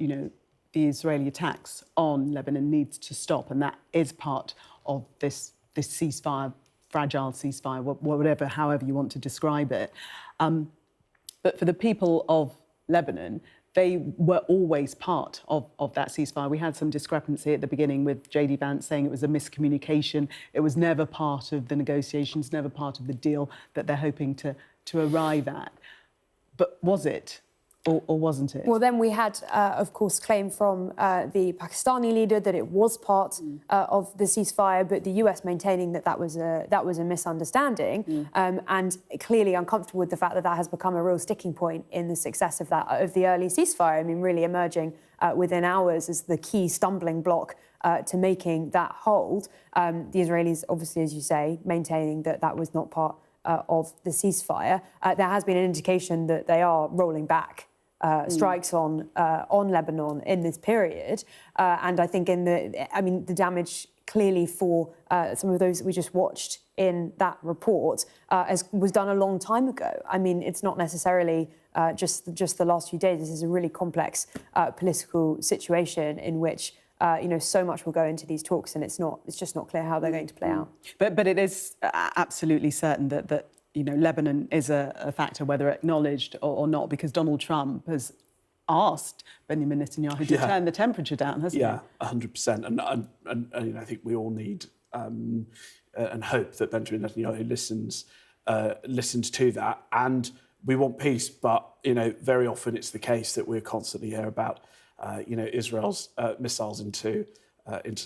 the Israeli attacks on Lebanon needs to stop, and that is part of this ceasefire, fragile ceasefire, whatever, however you want to describe it. But for the people of Lebanon, they were always part of that ceasefire. We had some discrepancy at the beginning with J.D. Vance saying it was a miscommunication. It was never part of the negotiations, never part of the deal that they're hoping to arrive at. But was it? Or wasn't it? Well, then we had, of course, claim from the Pakistani leader that it was part of the ceasefire, but the US maintaining that that was a misunderstanding, and clearly uncomfortable with the fact that that has become a real sticking point in the success of the early ceasefire. I mean, really emerging within hours as the key stumbling block to making that hold. The Israelis, obviously, as you say, maintaining that that was not part of the ceasefire. There has been an indication that they are rolling back strikes on Lebanon in this period, and I think the damage clearly for some of those that we just watched in that report was done a long time ago. I mean, it's not necessarily just the last few days. This is a really complex political situation in which so much will go into these talks, and it's just not clear how they're going to play out. But it is absolutely certain that Lebanon is a factor, whether acknowledged or not, because Donald Trump has asked Benjamin Netanyahu to turn the temperature down, hasn't he? Yeah, 100%. And I think we all need and hope that Benjamin Netanyahu listens to that. And we want peace, but very often it's the case that we constantly hear about Israel's missiles into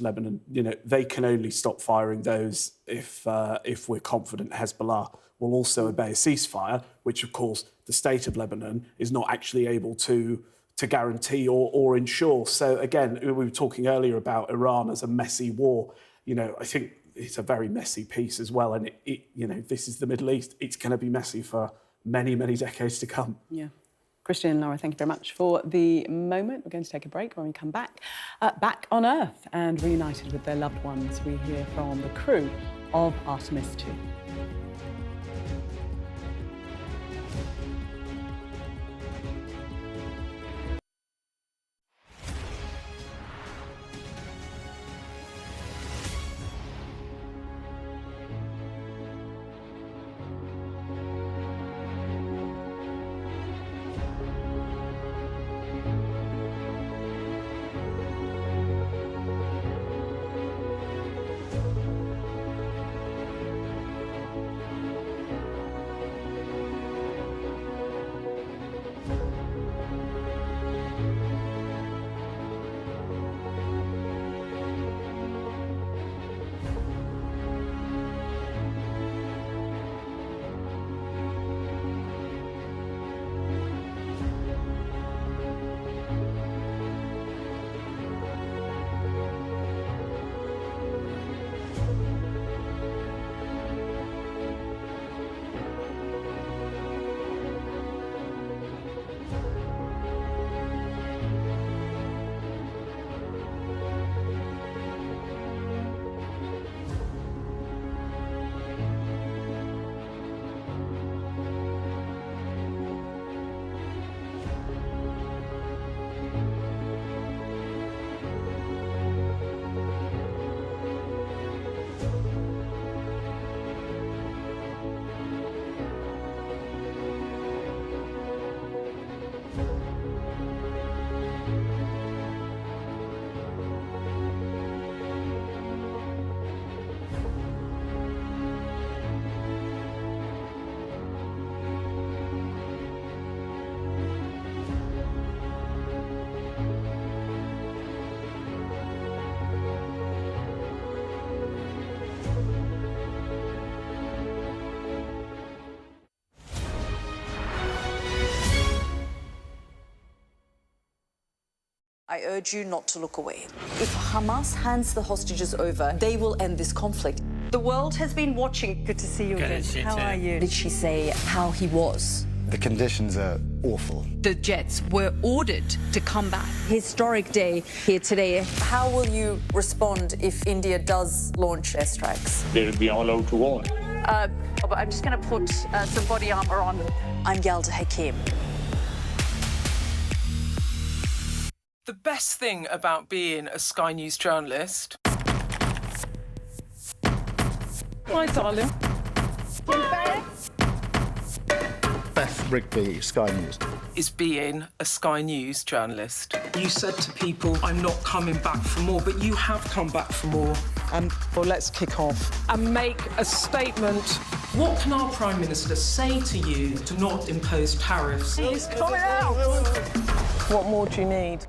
Lebanon. They can only stop firing those if we're confident Hezbollah will also obey a ceasefire, which, of course, the state of Lebanon is not actually able to guarantee or ensure. So, again, we were talking earlier about Iran as a messy war. I think it's a very messy peace as well. And, this is the Middle East. It's going to be messy for many, many decades to come. Yeah. Christian and Laura, thank you very much for the moment. We're going to take a break. When we come back, back on Earth and reunited with their loved ones, we hear from the crew of Artemis II. I urge you not to look away. If Hamas hands the hostages over, they will end this conflict. The world has been watching. Good to see you again. How are you? Did she say how he was? The conditions are awful. The jets were ordered to come back. Historic day here today. How will you respond if India does launch airstrikes? They will be allowed to war. I'm just going to put some body armor on. I'm Yalda Hakim. The best thing about being a Sky News journalist... My darling. Beth Rigby, Sky News. ...is being a Sky News journalist. You said to people, I'm not coming back for more, but you have come back for more. Well, let's kick off. And make a statement. What can our Prime Minister say to you to not impose tariffs? He's coming out! What more do you need?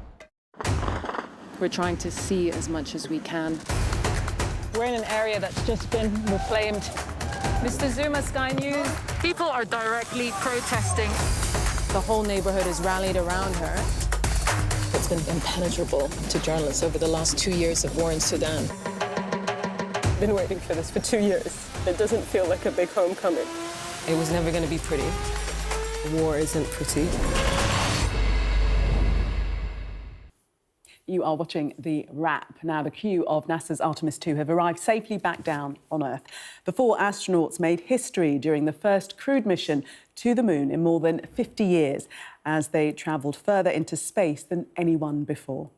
We're trying to see as much as we can. We're in an area that's just been reclaimed. Mr. Zuma, Sky News. People are directly protesting. The whole neighborhood is rallied around her. It's been impenetrable to journalists over the last 2 years of war in Sudan. I've been waiting for this for 2 years. It doesn't feel like a big homecoming. It was never going to be pretty. War isn't pretty. You are watching The Wrap. Now, the crew of NASA's Artemis II have arrived safely back down on Earth. The 4 astronauts made history during the first crewed mission to the moon in more than 50 years as they travelled further into space than anyone before.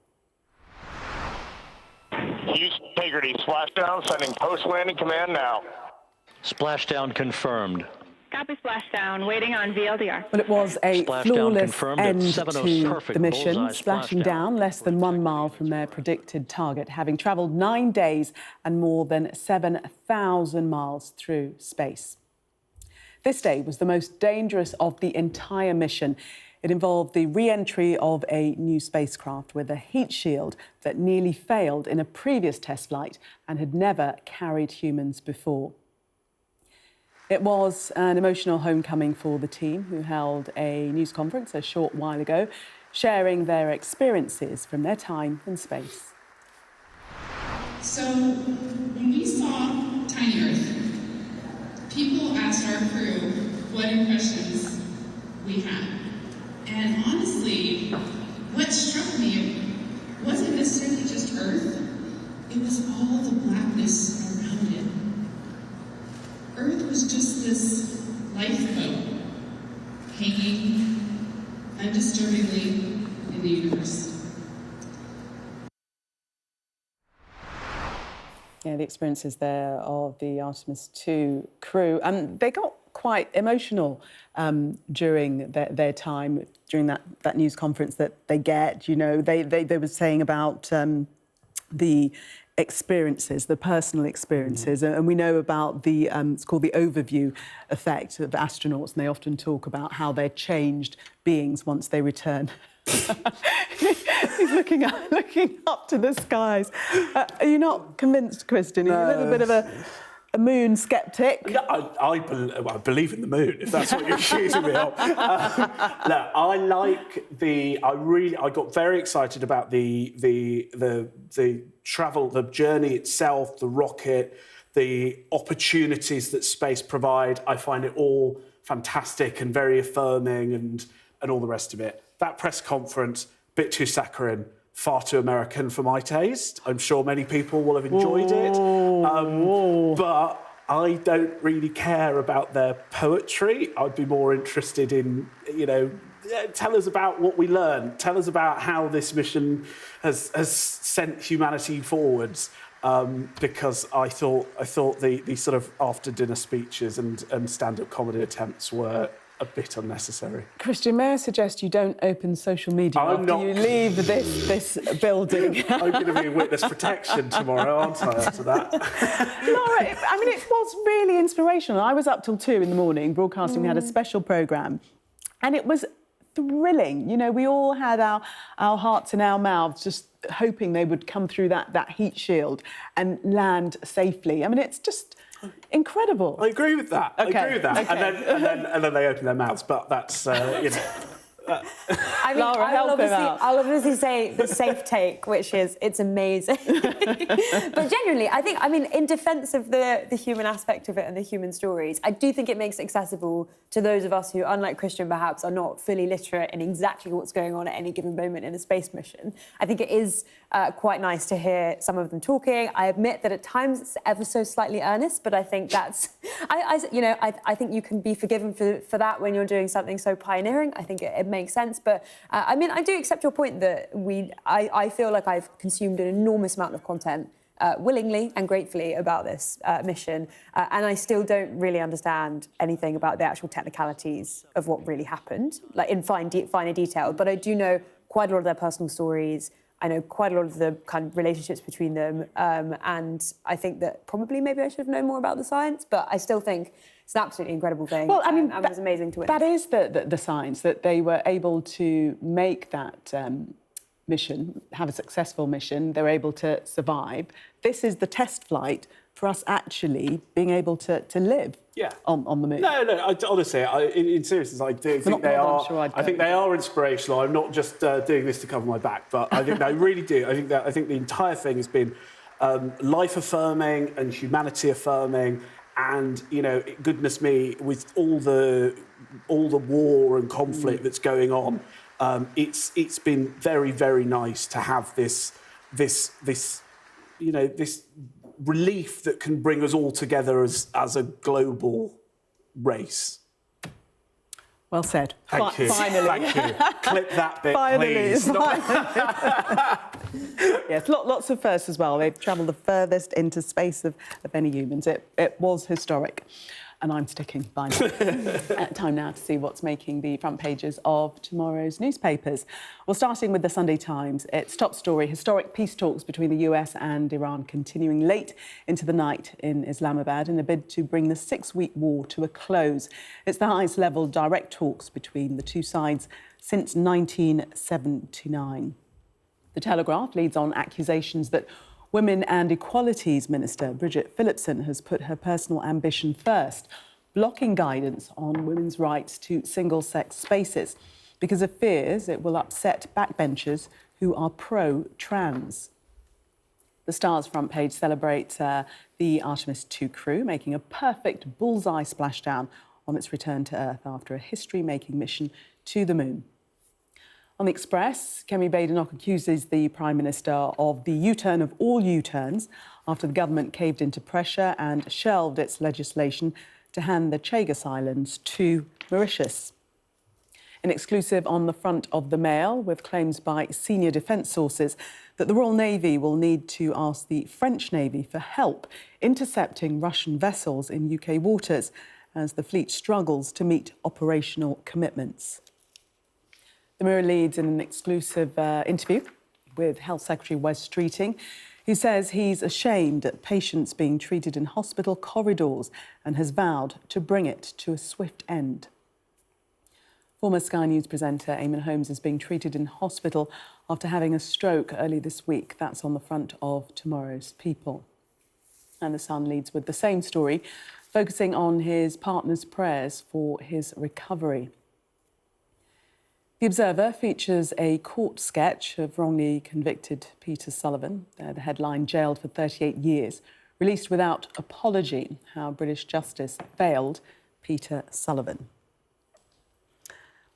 Houston Integrity splashdown, sending post-landing command now. Splashdown confirmed. Copy splashdown, waiting on VLDR. Well, it was a flawless end to the mission, splashing down less than 1 mile from their predicted target, having travelled 9 days and more than 7,000 miles through space. This day was the most dangerous of the entire mission. It involved the re-entry of a new spacecraft with a heat shield that nearly failed in a previous test flight and had never carried humans before. It was an emotional homecoming for the team, who held a news conference a short while ago, sharing their experiences from their time in space. So, when we saw Tiny Earth, people asked our crew what impressions we had. And honestly, what struck me wasn't necessarily just Earth, it was all the blackness around it. Earth was just this lifeboat hanging undisturbingly in the universe. Yeah, the experiences there of the Artemis II crew. And they got quite emotional during their time, during that news conference that they get. You know, they were saying about the experiences, the personal experiences, and we know about the it's called the overview effect of astronauts, and they often talk about how they're changed beings once they return. He's looking up to the skies. Are you not convinced, Christian? Are you a little bit of a moon sceptic? No, I believe in the moon, if that's what you're accusing me of. No, I like I got very excited about the travel, the journey itself, the rocket, the opportunities that space provide. I find it all fantastic and very affirming and all the rest of it. That press conference, a bit too saccharine, far too American for my taste. I'm sure many people will have enjoyed it. But I don't really care about their poetry. I'd be more interested in, you know, tell us about what we learned. Tell us about how this mission has sent humanity forwards. Because I thought the sort of after-dinner speeches and stand-up comedy attempts were a bit unnecessary. Christian, may I suggest you don't open social media after you leave this building? I'm going to be in witness protection tomorrow, aren't I, after that? Laura, I mean, it was really inspirational. I was up till 2 in the morning broadcasting. We had a special programme, and it was thrilling. You know, we all had our hearts in our mouths, just hoping they would come through that heat shield and land safely. I mean, it's just incredible. I agree with that. Okay. I agree with that. Okay. And then they open their mouths, but that's, you know... I mean, Laura, I'll obviously say the safe take, which is it's amazing. But genuinely, I mean, in defence of the human aspect of it and the human stories, I do think it makes it accessible to those of us who, unlike Christian, perhaps are not fully literate in exactly what's going on at any given moment in a space mission. I think it is quite nice to hear some of them talking. I admit that at times it's ever so slightly earnest, but I think that's, I think you can be forgiven for that when you're doing something so pioneering. I think it makes sense. But I mean, I do accept your point that I feel like I've consumed an enormous amount of content willingly and gratefully about this mission, and I still don't really understand anything about the actual technicalities of what really happened, like in finer detail. But I do know quite a lot of their personal stories. I know quite a lot of the kind of relationships between them, and I think that probably maybe I should have known more about the science, but I still think it's an absolutely incredible thing. Well, I mean, and it was amazing to witness. That is the science, that they were able to make that mission, have a successful mission, they're able to survive. This is the test flight for us actually being able to live on the moon. No, honestly, in seriousness, I do think they are. Sure I think they are inspirational. I'm not just doing this to cover my back, but I think they really do. I think the entire thing has been life affirming and humanity affirming, and goodness me, with all the war and conflict that's going on, it's been very, very nice to have this relief that can bring us all together as a global race. Well said. Thank you. Finally. Thank you. Clip that bit, Finally, please. Yes, lots of firsts as well. They've travelled the furthest into space of any humans. It was historic. And I'm sticking by that. Time now to see what's making the front pages of tomorrow's newspapers. Well, starting with the Sunday Times, its top story, historic peace talks between the US and Iran continuing late into the night in Islamabad in a bid to bring the 6-week war to a close. It's the highest level direct talks between the two sides since 1979. The Telegraph leads on accusations that Women and Equalities Minister Bridget Phillipson has put her personal ambition first, blocking guidance on women's rights to single-sex spaces because of fears it will upset backbenchers who are pro-trans. The Star's front page celebrates the Artemis II crew making a perfect bullseye splashdown on its return to Earth after a history-making mission to the moon. On the Express, Kemi Badenoch accuses the Prime Minister of the U-turn of all U-turns after the government caved into pressure and shelved its legislation to hand the Chagos Islands to Mauritius. An exclusive on the front of the Mail, with claims by senior defence sources that the Royal Navy will need to ask the French Navy for help intercepting Russian vessels in UK waters as the fleet struggles to meet operational commitments. The Mirror leads in an exclusive interview with Health Secretary Wes Streeting, who says he's ashamed at patients being treated in hospital corridors and has vowed to bring it to a swift end. Former Sky News presenter Eamon Holmes is being treated in hospital after having a stroke early this week. That's on the front of tomorrow's People. And The Sun leads with the same story, focusing on his partner's prayers for his recovery. The Observer features a court sketch of wrongly convicted Peter Sullivan, the headline, jailed for 38 years, released without apology, how British justice failed Peter Sullivan.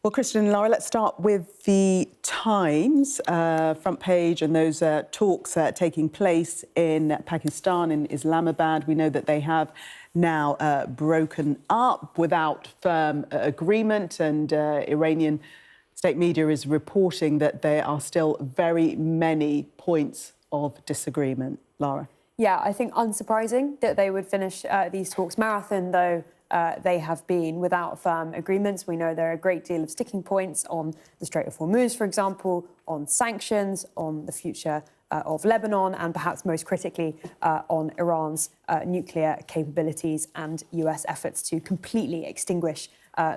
Well, Christian and Laura, let's start with the Times front page and those talks taking place in Pakistan, in Islamabad. We know that they have now broken up without firm agreement, and Iranian state media is reporting that there are still very many points of disagreement. Laura? Yeah, I think unsurprising that they would finish these talks marathon, though they have been without firm agreements. We know there are a great deal of sticking points on the Strait of Hormuz, for example, on sanctions, on the future of Lebanon, and perhaps most critically on Iran's nuclear capabilities and US efforts to completely extinguish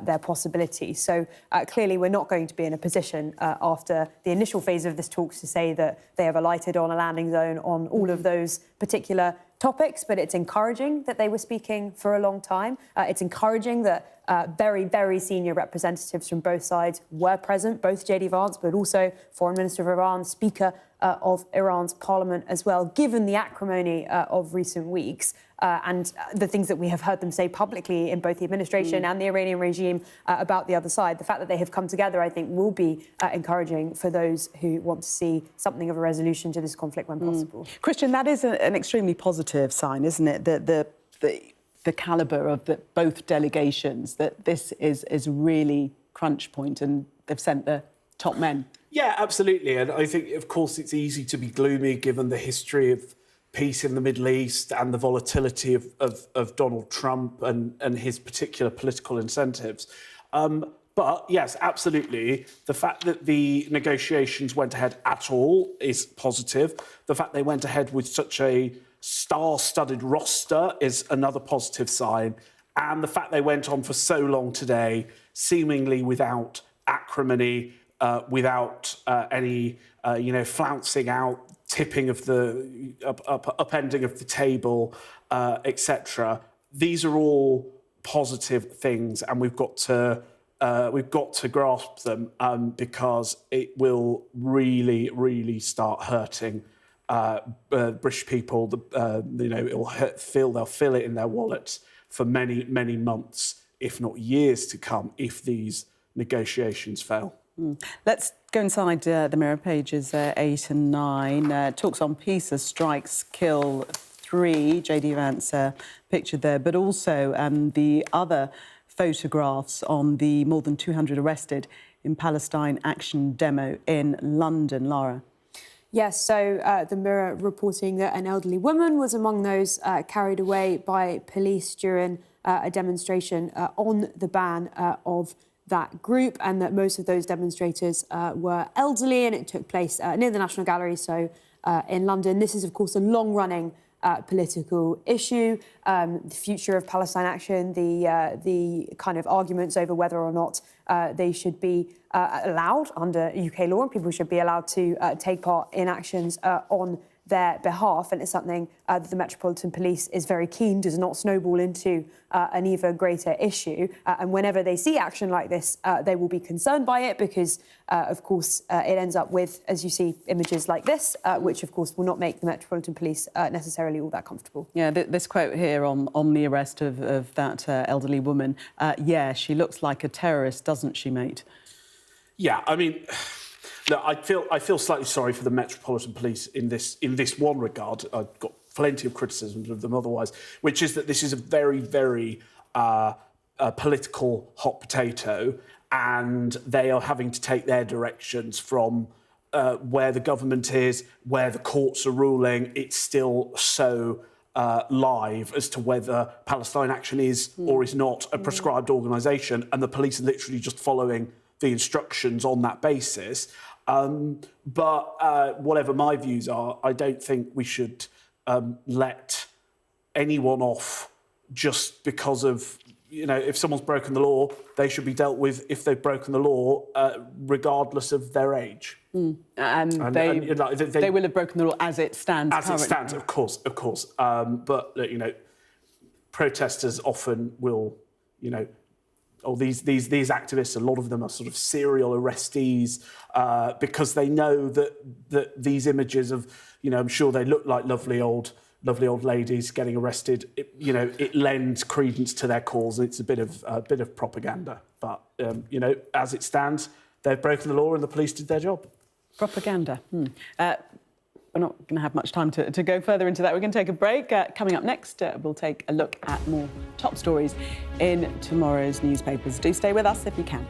their possibilities. So clearly we're not going to be in a position after the initial phase of this talks to say that they have alighted on a landing zone on all of those particular topics, but it's encouraging that they were speaking for a long time. It's encouraging that very, very senior representatives from both sides were present, both J.D. Vance, but also Foreign Minister of Iran, Speaker of Iran's parliament as well, given the acrimony of recent weeks and the things that we have heard them say publicly in both the administration and the Iranian regime about the other side. The fact that they have come together, I think, will be encouraging for those who want to see something of a resolution to this conflict when possible. Christian, that is an extremely positive sign, isn't it? The calibre of both delegations, that this is really crunch point and they've sent the top men. Yeah, absolutely. And I think, of course, it's easy to be gloomy given the history of peace in the Middle East and the volatility of Donald Trump and his particular political incentives. But, yes, absolutely, the fact that the negotiations went ahead at all is positive. The fact they went ahead with such a star-studded roster is another positive sign. And the fact they went on for so long today, seemingly without acrimony, without any, flouncing out, tipping of the upending of the table, etc. These are all positive things, and we've got to grasp them because it will really, really start hurting British people. They'll feel it in their wallets for many, many months, if not years to come, if these negotiations fail. Let's go inside the Mirror, pages 8 and 9. Talks on peace as strikes kill 3. J.D. Vance pictured there, but also the other photographs on the more than 200 arrested in Palestine action demo in London. Lara. Yes, so the Mirror reporting that an elderly woman was among those carried away by police during a demonstration on the ban of that group, and that most of those demonstrators were elderly, and it took place near the National Gallery, so in London. This is, of course, a long-running political issue. The future of Palestine action, the kind of arguments over whether or not they should be allowed under UK law, and people should be allowed to take part in actions on their behalf, and it's something that the Metropolitan Police is very keen does not snowball into an even greater issue. And whenever they see action like this, they will be concerned by it because, of course, it ends up with, as you see, images like this, which, of course, will not make the Metropolitan Police necessarily all that comfortable. Yeah, this quote here on the arrest of that elderly woman, yeah, she looks like a terrorist, doesn't she, mate? Yeah, I mean... No, I feel slightly sorry for the Metropolitan Police in this one regard. I've got plenty of criticisms of them otherwise, which is that this is a very, very political hot potato, and they are having to take their directions from where the government is, where the courts are ruling. It's still so live as to whether Palestine Action is or is not a prescribed organisation, and the police are literally just following the instructions on that basis. But whatever my views are, I don't think we should let anyone off just because of, if someone's broken the law, they should be dealt with if they've broken the law, regardless of their age. And they will have broken the law as it stands currently. As it stands, of course. But, protesters often will, these activists, a lot of them are sort of serial arrestees because they know that these images of, I'm sure they look like lovely old ladies getting arrested. It lends credence to their cause. It's a bit of propaganda. But as it stands, they've broken the law and the police did their job. Propaganda. We're not going to have much time to go further into that. We're going to take a break. Coming up next, we'll take a look at more top stories in tomorrow's newspapers. Do stay with us if you can.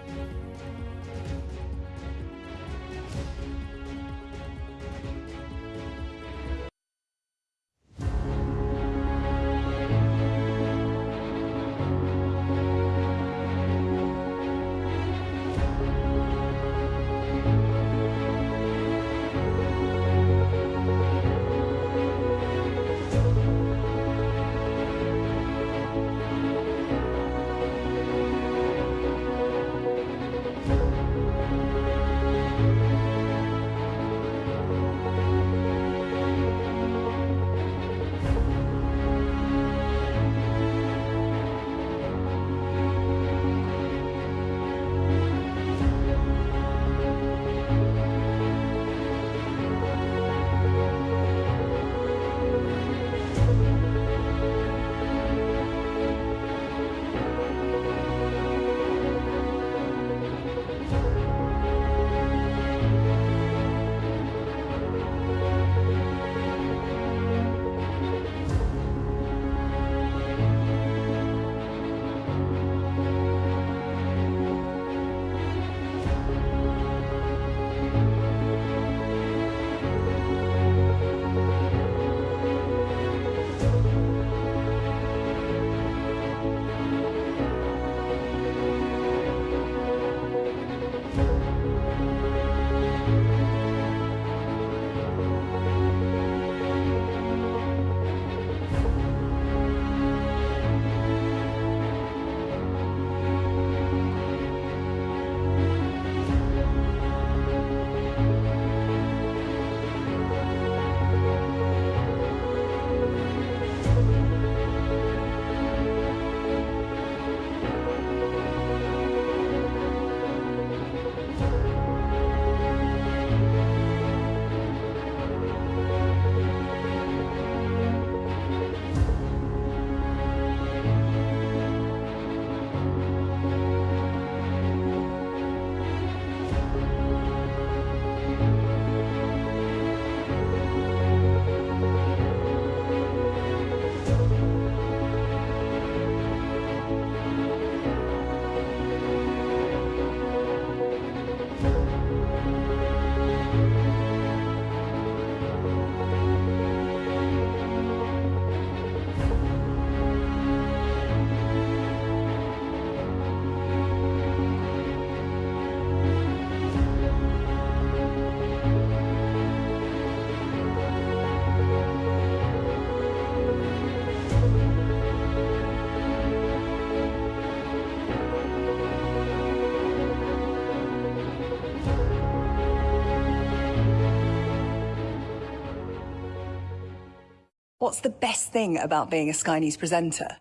What's the best thing about being a Sky News presenter?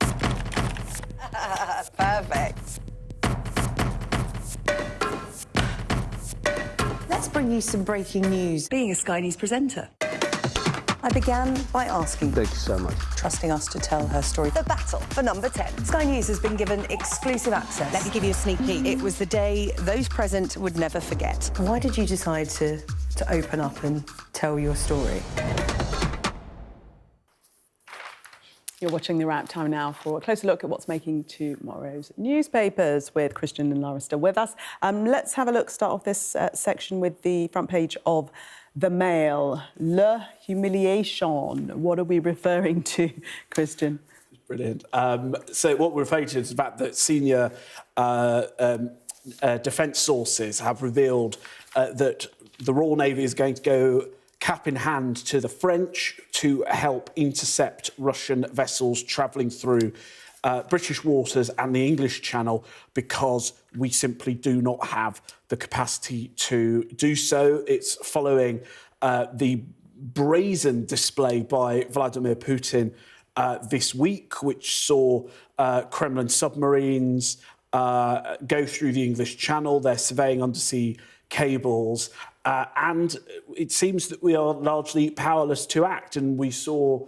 Perfect. Let's bring you some breaking news. Being a Sky News presenter. I began by asking... Thank you so much. ...trusting us to tell her story. The battle for number 10. Sky News has been given exclusive access. Let me give you a sneak peek. It was the day those present would never forget. Why did you decide to open up and tell your story? You're watching The Wrap. Time now for a closer look at what's making tomorrow's newspapers with Christian and Lara still with us. Let's have a look, start off this section with the front page of The Mail. Le humiliation. What are we referring to, Christian? Brilliant. So what we're referring to is the fact that senior defence sources have revealed that the Royal Navy is going to go cap in hand to the French to help intercept Russian vessels travelling through British waters and the English Channel, because we simply do not have the capacity to do so. It's following the brazen display by Vladimir Putin this week, which saw Kremlin submarines go through the English Channel. They're surveying undersea cables. And it seems that we are largely powerless to act. And we saw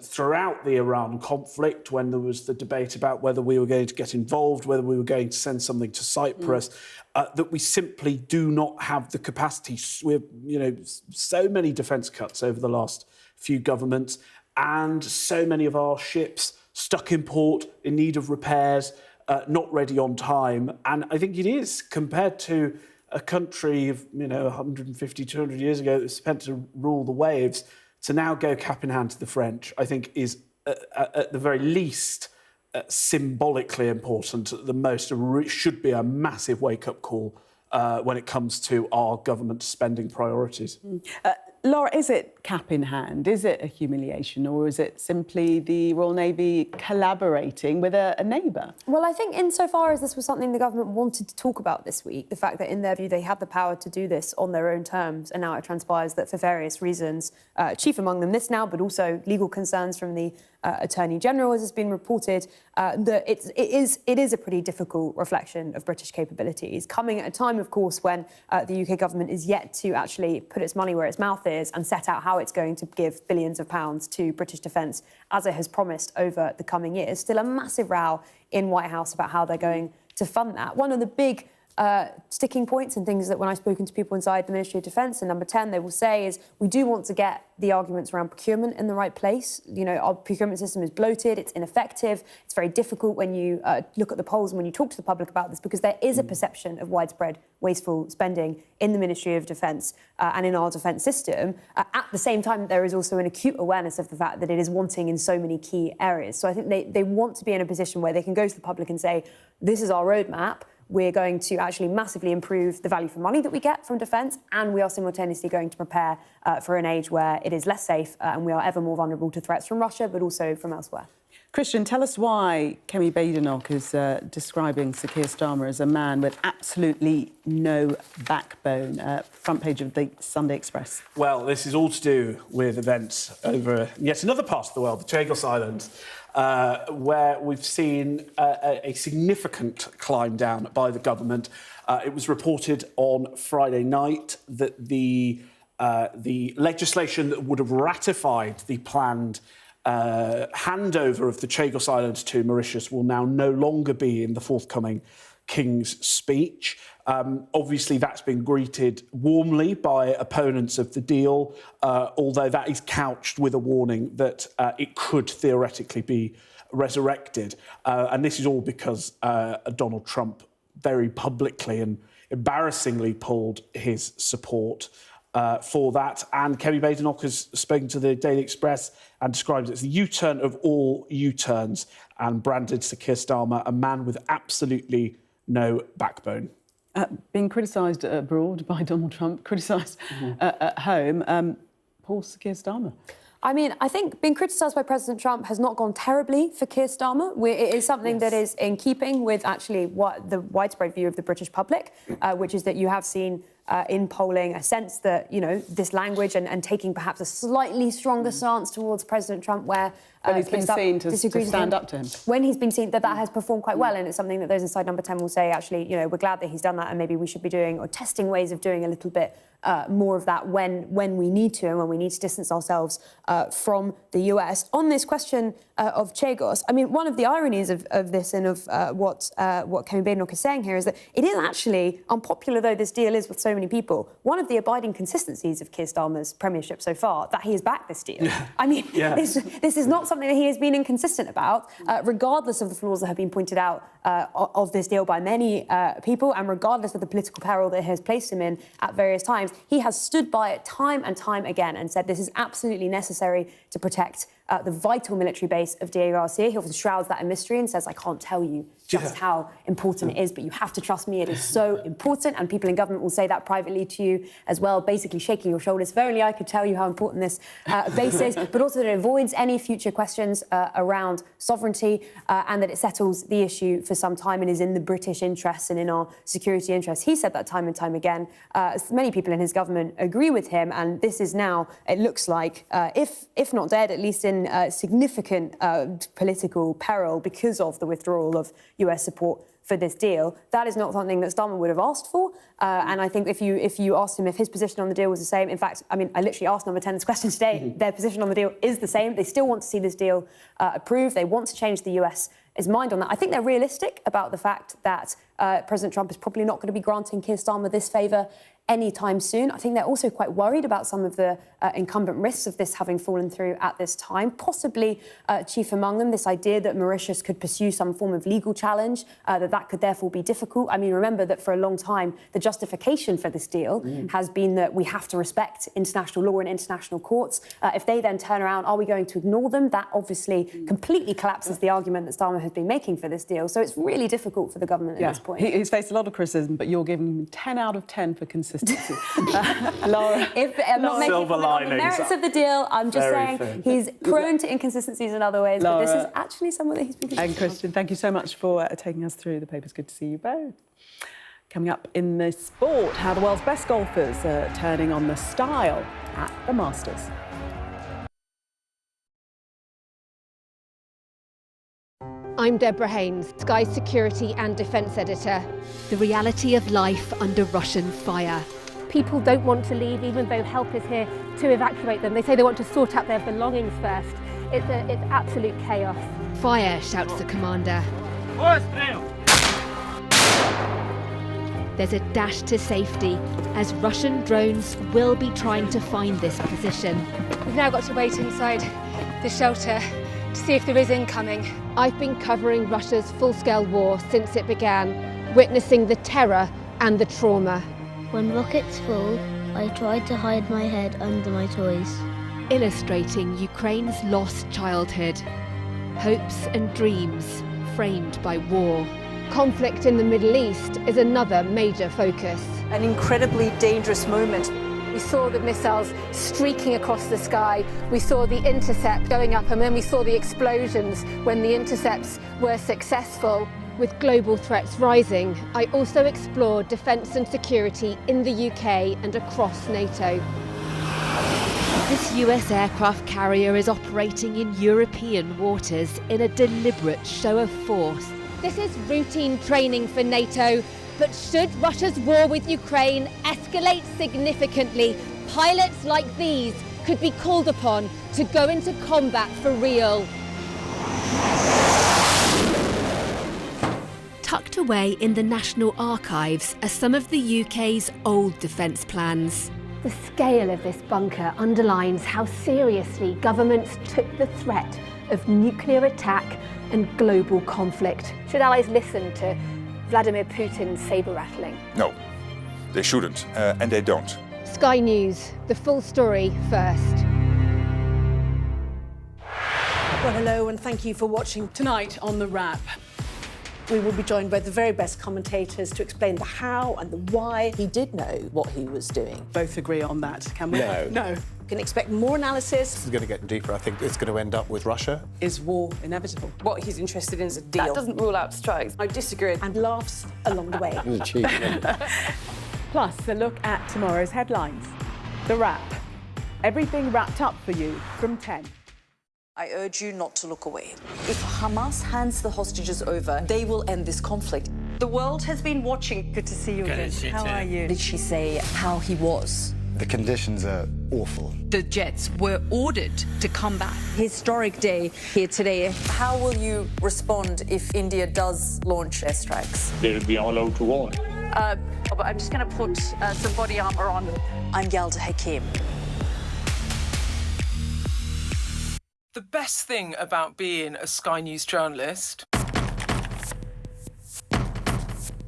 throughout the Iran conflict, when there was the debate about whether we were going to get involved, whether we were going to send something to Cyprus, that we simply do not have the capacity. We're, so many defence cuts over the last few governments, and so many of our ships stuck in port, in need of repairs, not ready on time. And I think it is, compared to a country of, 150, 200 years ago that was meant to rule the waves, to now go cap in hand to the French, I think is, at the very least, symbolically important. At the most, it should be a massive wake-up call when it comes to our government spending priorities. Laura, is it cap in hand? Is it a humiliation, or is it simply the Royal Navy collaborating with a neighbour? Well, I think insofar as this was something the government wanted to talk about this week, the fact that in their view they had the power to do this on their own terms, and now it transpires that for various reasons, chief among them this now, but also legal concerns from the Attorney General, as has been reported, that it is a pretty difficult reflection of British capabilities, coming at a time, of course, when the UK government is yet to actually put its money where its mouth is and set out how it's going to give billions of pounds to British defence, as it has promised over the coming years. Still a massive row in White House about how they're going to fund that. One of the big sticking points and things that when I've spoken to people inside the Ministry of Defence, and number 10, they will say is we do want to get the arguments around procurement in the right place. Our procurement system is bloated, it's ineffective, it's very difficult when you look at the polls and when you talk to the public about this, because there is a perception of widespread wasteful spending in the Ministry of Defence and in our defence system. At the same time, there is also an acute awareness of the fact that it is wanting in so many key areas. So I think they want to be in a position where they can go to the public and say, this is our roadmap. We're going to actually massively improve the value for money that we get from defence, and we are simultaneously going to prepare for an age where it is less safe and we are ever more vulnerable to threats from Russia, but also from elsewhere. Christian, tell us why Kemi Badenoch is describing Sir Keir Starmer as a man with absolutely no backbone. Front page of the Sunday Express. Well, this is all to do with events over yet another part of the world, the Chagos Islands, where we've seen a significant climb down by the government. It was reported on Friday night that the legislation that would have ratified the planned handover of the Chagos Islands to Mauritius will now no longer be in the forthcoming King's speech. Obviously, that's been greeted warmly by opponents of the deal, although that is couched with a warning that it could theoretically be resurrected. And this is all because Donald Trump very publicly and embarrassingly pulled his support for that. And Kemi Badenoch has spoken to the Daily Express and described it as the U-turn of all U-turns, and branded Sir Keir Starmer a man with absolutely no backbone. Being criticised abroad by Donald Trump, criticised at home, poor Sir Keir Starmer. I mean, I think being criticised by President Trump has not gone terribly for Keir Starmer. It is something that is in keeping with actually what the widespread view of the British public, which is that you have seen in polling a sense that, you know, this language and taking perhaps a slightly stronger stance towards President Trump where When he's been seen to stand up to him. When he's been seen, that has performed quite well, and it's something that those inside Number 10 will say, actually, you know, we're glad that he's done that, and maybe we should be doing or testing ways of doing a little bit more of that when we need to, and when we need to distance ourselves from the US. On this question of Chagos, I mean, one of the ironies of this and of what Kemi Badenoch is saying here is that it is actually, unpopular though this deal is with so many people, one of the abiding consistencies of Keir Starmer's premiership so far, that he has backed this deal. I mean, this is not something that he has been inconsistent about, regardless of the flaws that have been pointed out of this deal by many people, and regardless of the political peril that has placed him in at various times. He has stood by it time and time again and said this is absolutely necessary to protect the vital military base of Diego Garcia. He often shrouds that in mystery and says, I can't tell you just how important it is, but you have to trust me, it is so important. And people in government will say that privately to you as well, basically shaking your shoulders. If only I could tell you how important this base is, but also that it avoids any future questions around sovereignty and that it settles the issue for some time and is in the British interests and in our security interests. He said that time and time again. Many people in his government agree with him, and this is now, it looks like, if not dead, at least in significant political peril because of the withdrawal of US support for this deal. That is not something that Starmer would have asked for. And I think if you asked him if his position on the deal was the same, in fact, I mean, I literally asked Number 10 this question today, their position on the deal is the same. They still want to see this deal approved. They want to change the US's mind on that. I think they're realistic about the fact that President Trump is probably not going to be granting Keir Starmer this favour anytime soon. I think they're also quite worried about some of the incumbent risks of this having fallen through at this time, possibly chief among them, this idea that Mauritius could pursue some form of legal challenge, that could therefore be difficult. I mean, remember that for a long time, the justification for this deal has been that we have to respect international law and international courts. If they then turn around, are we going to ignore them? That obviously completely collapses the argument that Starmer has been making for this deal. So it's really difficult for the government at this point. He's faced a lot of criticism, but you're giving him 10 out of 10 for consistency. Laura. I'm not making comment on the merits of the deal. I'm just saying he's prone to inconsistencies in other ways, Laura, but this is actually someone that he's been consistent. And Christian, thank you so much for taking us through the papers. Good to see you both. Coming up in the sport, how the world's best golfers are turning on the style at the Masters. I'm Deborah Haynes, Sky Security and Defence Editor. The reality of life under Russian fire. People don't want to leave, even though help is here to evacuate them. They say they want to sort out their belongings first. It's absolute chaos. Fire, shouts the commander. There's a dash to safety, as Russian drones will be trying to find this position. We've now got to wait inside the shelter to see if there is incoming. I've been covering Russia's full-scale war since it began, witnessing the terror and the trauma. When rockets fall, I try to hide my head under my toys. Illustrating Ukraine's lost childhood, hopes and dreams framed by war. Conflict in the Middle East is another major focus. An incredibly dangerous moment. We saw the missiles streaking across the sky, we saw the intercept going up, and then we saw the explosions when the intercepts were successful. With global threats rising, I also explored defence and security in the UK and across NATO. This US aircraft carrier is operating in European waters in a deliberate show of force. This is routine training for NATO, but should Russia's war with Ukraine escalate significantly, pilots like these could be called upon to go into combat for real. Tucked away in the National Archives are some of the UK's old defence plans. The scale of this bunker underlines how seriously governments took the threat of nuclear attack and global conflict. Should allies listen to Vladimir Putin's sabre-rattling? No, they shouldn't, and they don't. Sky News, the full story first. Well, hello, and thank you for watching. Tonight on The Wrap, we will be joined by the very best commentators to explain the how and the why. He did know what he was doing. Both agree on that, can we? No. You can expect more analysis. This is going to get deeper. I think it's going to end up with Russia. Is war inevitable? What he's interested in is a deal. That doesn't rule out strikes. I disagree. And laughs along the way. It was cheap. Plus, a look at tomorrow's headlines. The wrap. Everything wrapped up for you from 10. I urge you not to look away. If Hamas hands the hostages over, they will end this conflict. The world has been watching. Good to see you again. How are you? Did she say how he was? The conditions are awful. The jets were ordered to come back. Historic day here today. How will you respond if India does launch airstrikes? They'll be allowed to warn. I'm just going to put some body armor on. I'm Yalda Hakim. The best thing about being a Sky News journalist...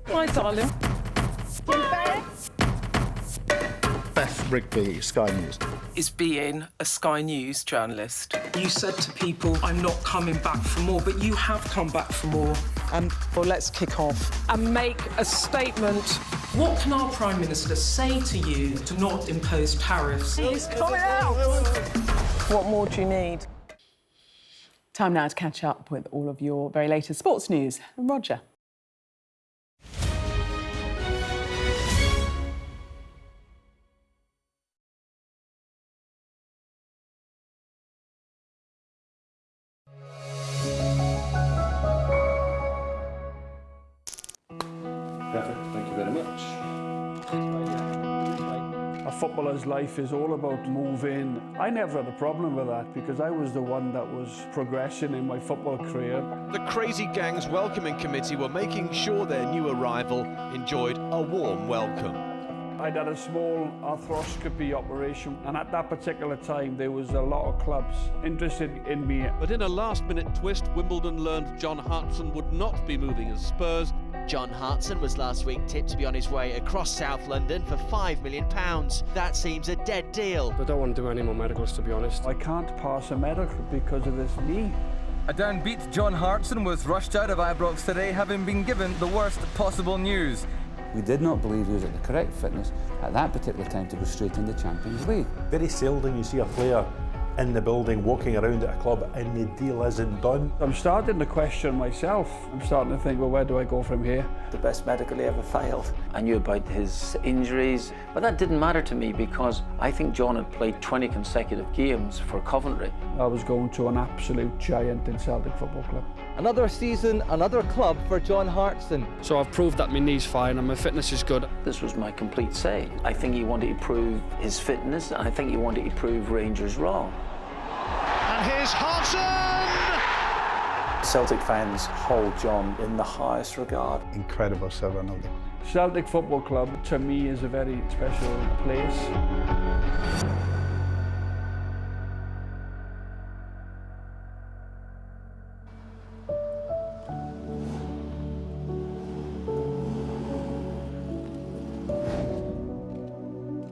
My darling. Beth Rigby, Sky News. ...is being a Sky News journalist. You said to people, I'm not coming back for more, but you have come back for more. Well, let's kick off and make a statement. What can our Prime Minister say to you to not impose tariffs? He's coming out! What more do you need? Time now to catch up with all of your very latest sports news. Roger. Perfect, thank you very much. A footballer's life is all about moving. I never had a problem with that because I was the one that was progressing in my football career. The Crazy Gang's welcoming committee were making sure their new arrival enjoyed a warm welcome. I'd had a small arthroscopy operation, and at that particular time there was a lot of clubs interested in me. But in a last-minute twist, Wimbledon learned John Hartson would not be moving as Spurs. John Hartson was last week tipped to be on his way across South London for £5 million. That seems a dead deal. I don't want to do any more medicals, to be honest. I can't pass a medical because of this knee. A downbeat John Hartson was rushed out of Ibrox today, having been given the worst possible news. We did not believe he was at the correct fitness at that particular time to go straight into Champions League. Very seldom you see a player in the building walking around at a club and the deal isn't done. I'm starting to question myself. I'm starting to think, well, where do I go from here? The best medical he ever failed. I knew about his injuries, but that didn't matter to me because I think John had played 20 consecutive games for Coventry. I was going to an absolute giant in Celtic Football Club. Another season, another club for John Hartson. So I've proved that my knee's fine and my fitness is good. This was my complete say. I think he wanted to prove his fitness, and I think he wanted to prove Rangers wrong. And here's Hartson! Celtic fans hold John in the highest regard. Incredible 7-0. Celtic Football Club, to me, is a very special place.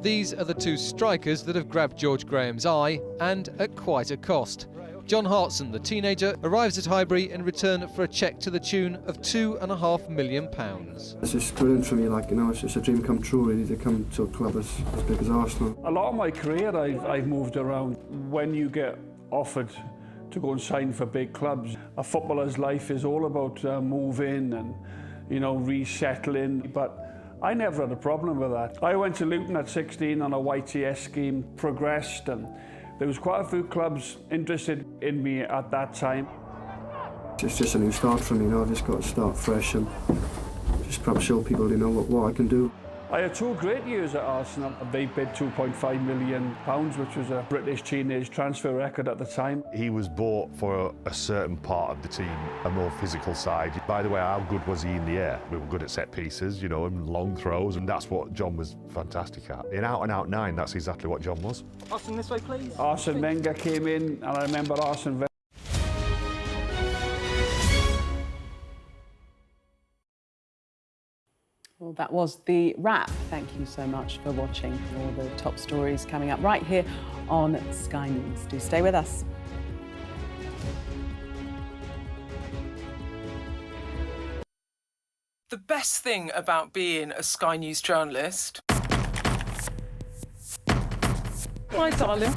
These are the two strikers that have grabbed George Graham's eye, and at quite a cost. John Hartson, the teenager, arrives at Highbury in return for a cheque to the tune of £2.5 million. It's just brilliant for me, like, you know, it's just a dream come true, really, to come to a club as big as Arsenal. A lot of my career I've moved around. When you get offered to go and sign for big clubs, a footballer's life is all about moving and, you know, resettling, but I never had a problem with that. I went to Luton at 16 on a YTS scheme, progressed, and there was quite a few clubs interested in me at that time. It's just a new start for me, you know, I've just got to start fresh and just perhaps show people, you know, what I can do. I had 2 great years at Arsenal. They bid £2.5 million, which was a British teenage transfer record at the time. He was bought for a certain part of the team, a more physical side. By the way, how good was he in the air? We were good at set pieces, you know, and long throws, and that's what John was fantastic at. In out-and-out 9, that's exactly what John was. Arsene, this way, please. Arsene Wenger came in, and I remember Arsene Wenger. Well, that was the wrap. Thank you so much for watching. All the top stories coming up right here on Sky News. Do stay with us. The best thing about being a Sky News journalist... My darling.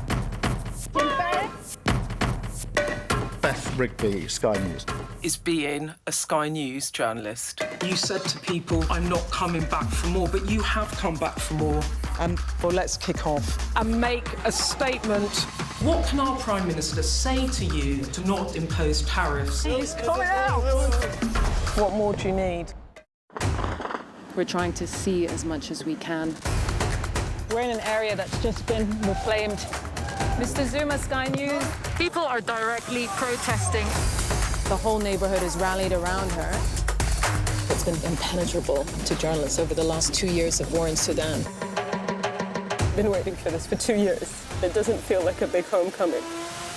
Beth Rigby, Sky News. ...is being a Sky News journalist. You said to people, I'm not coming back for more, but you have come back for more. And well, let's kick off and make a statement. What can our Prime Minister say to you to not impose tariffs? He's coming out! What more do you need? We're trying to see as much as we can. We're in an area that's just been reclaimed. Mr. Zuma, Sky News. People are directly protesting. The whole neighborhood has rallied around her. It's been impenetrable to journalists over the last 2 years of war in Sudan. I've been waiting for this for 2 years. It doesn't feel like a big homecoming.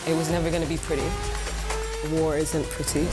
It was never going to be pretty. War isn't pretty.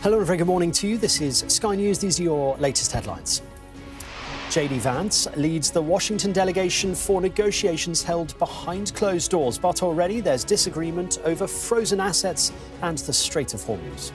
Hello and very good morning to you. This is Sky News. These are your latest headlines. JD Vance leads the Washington delegation for negotiations held behind closed doors. But already there's disagreement over frozen assets and the Strait of Hormuz.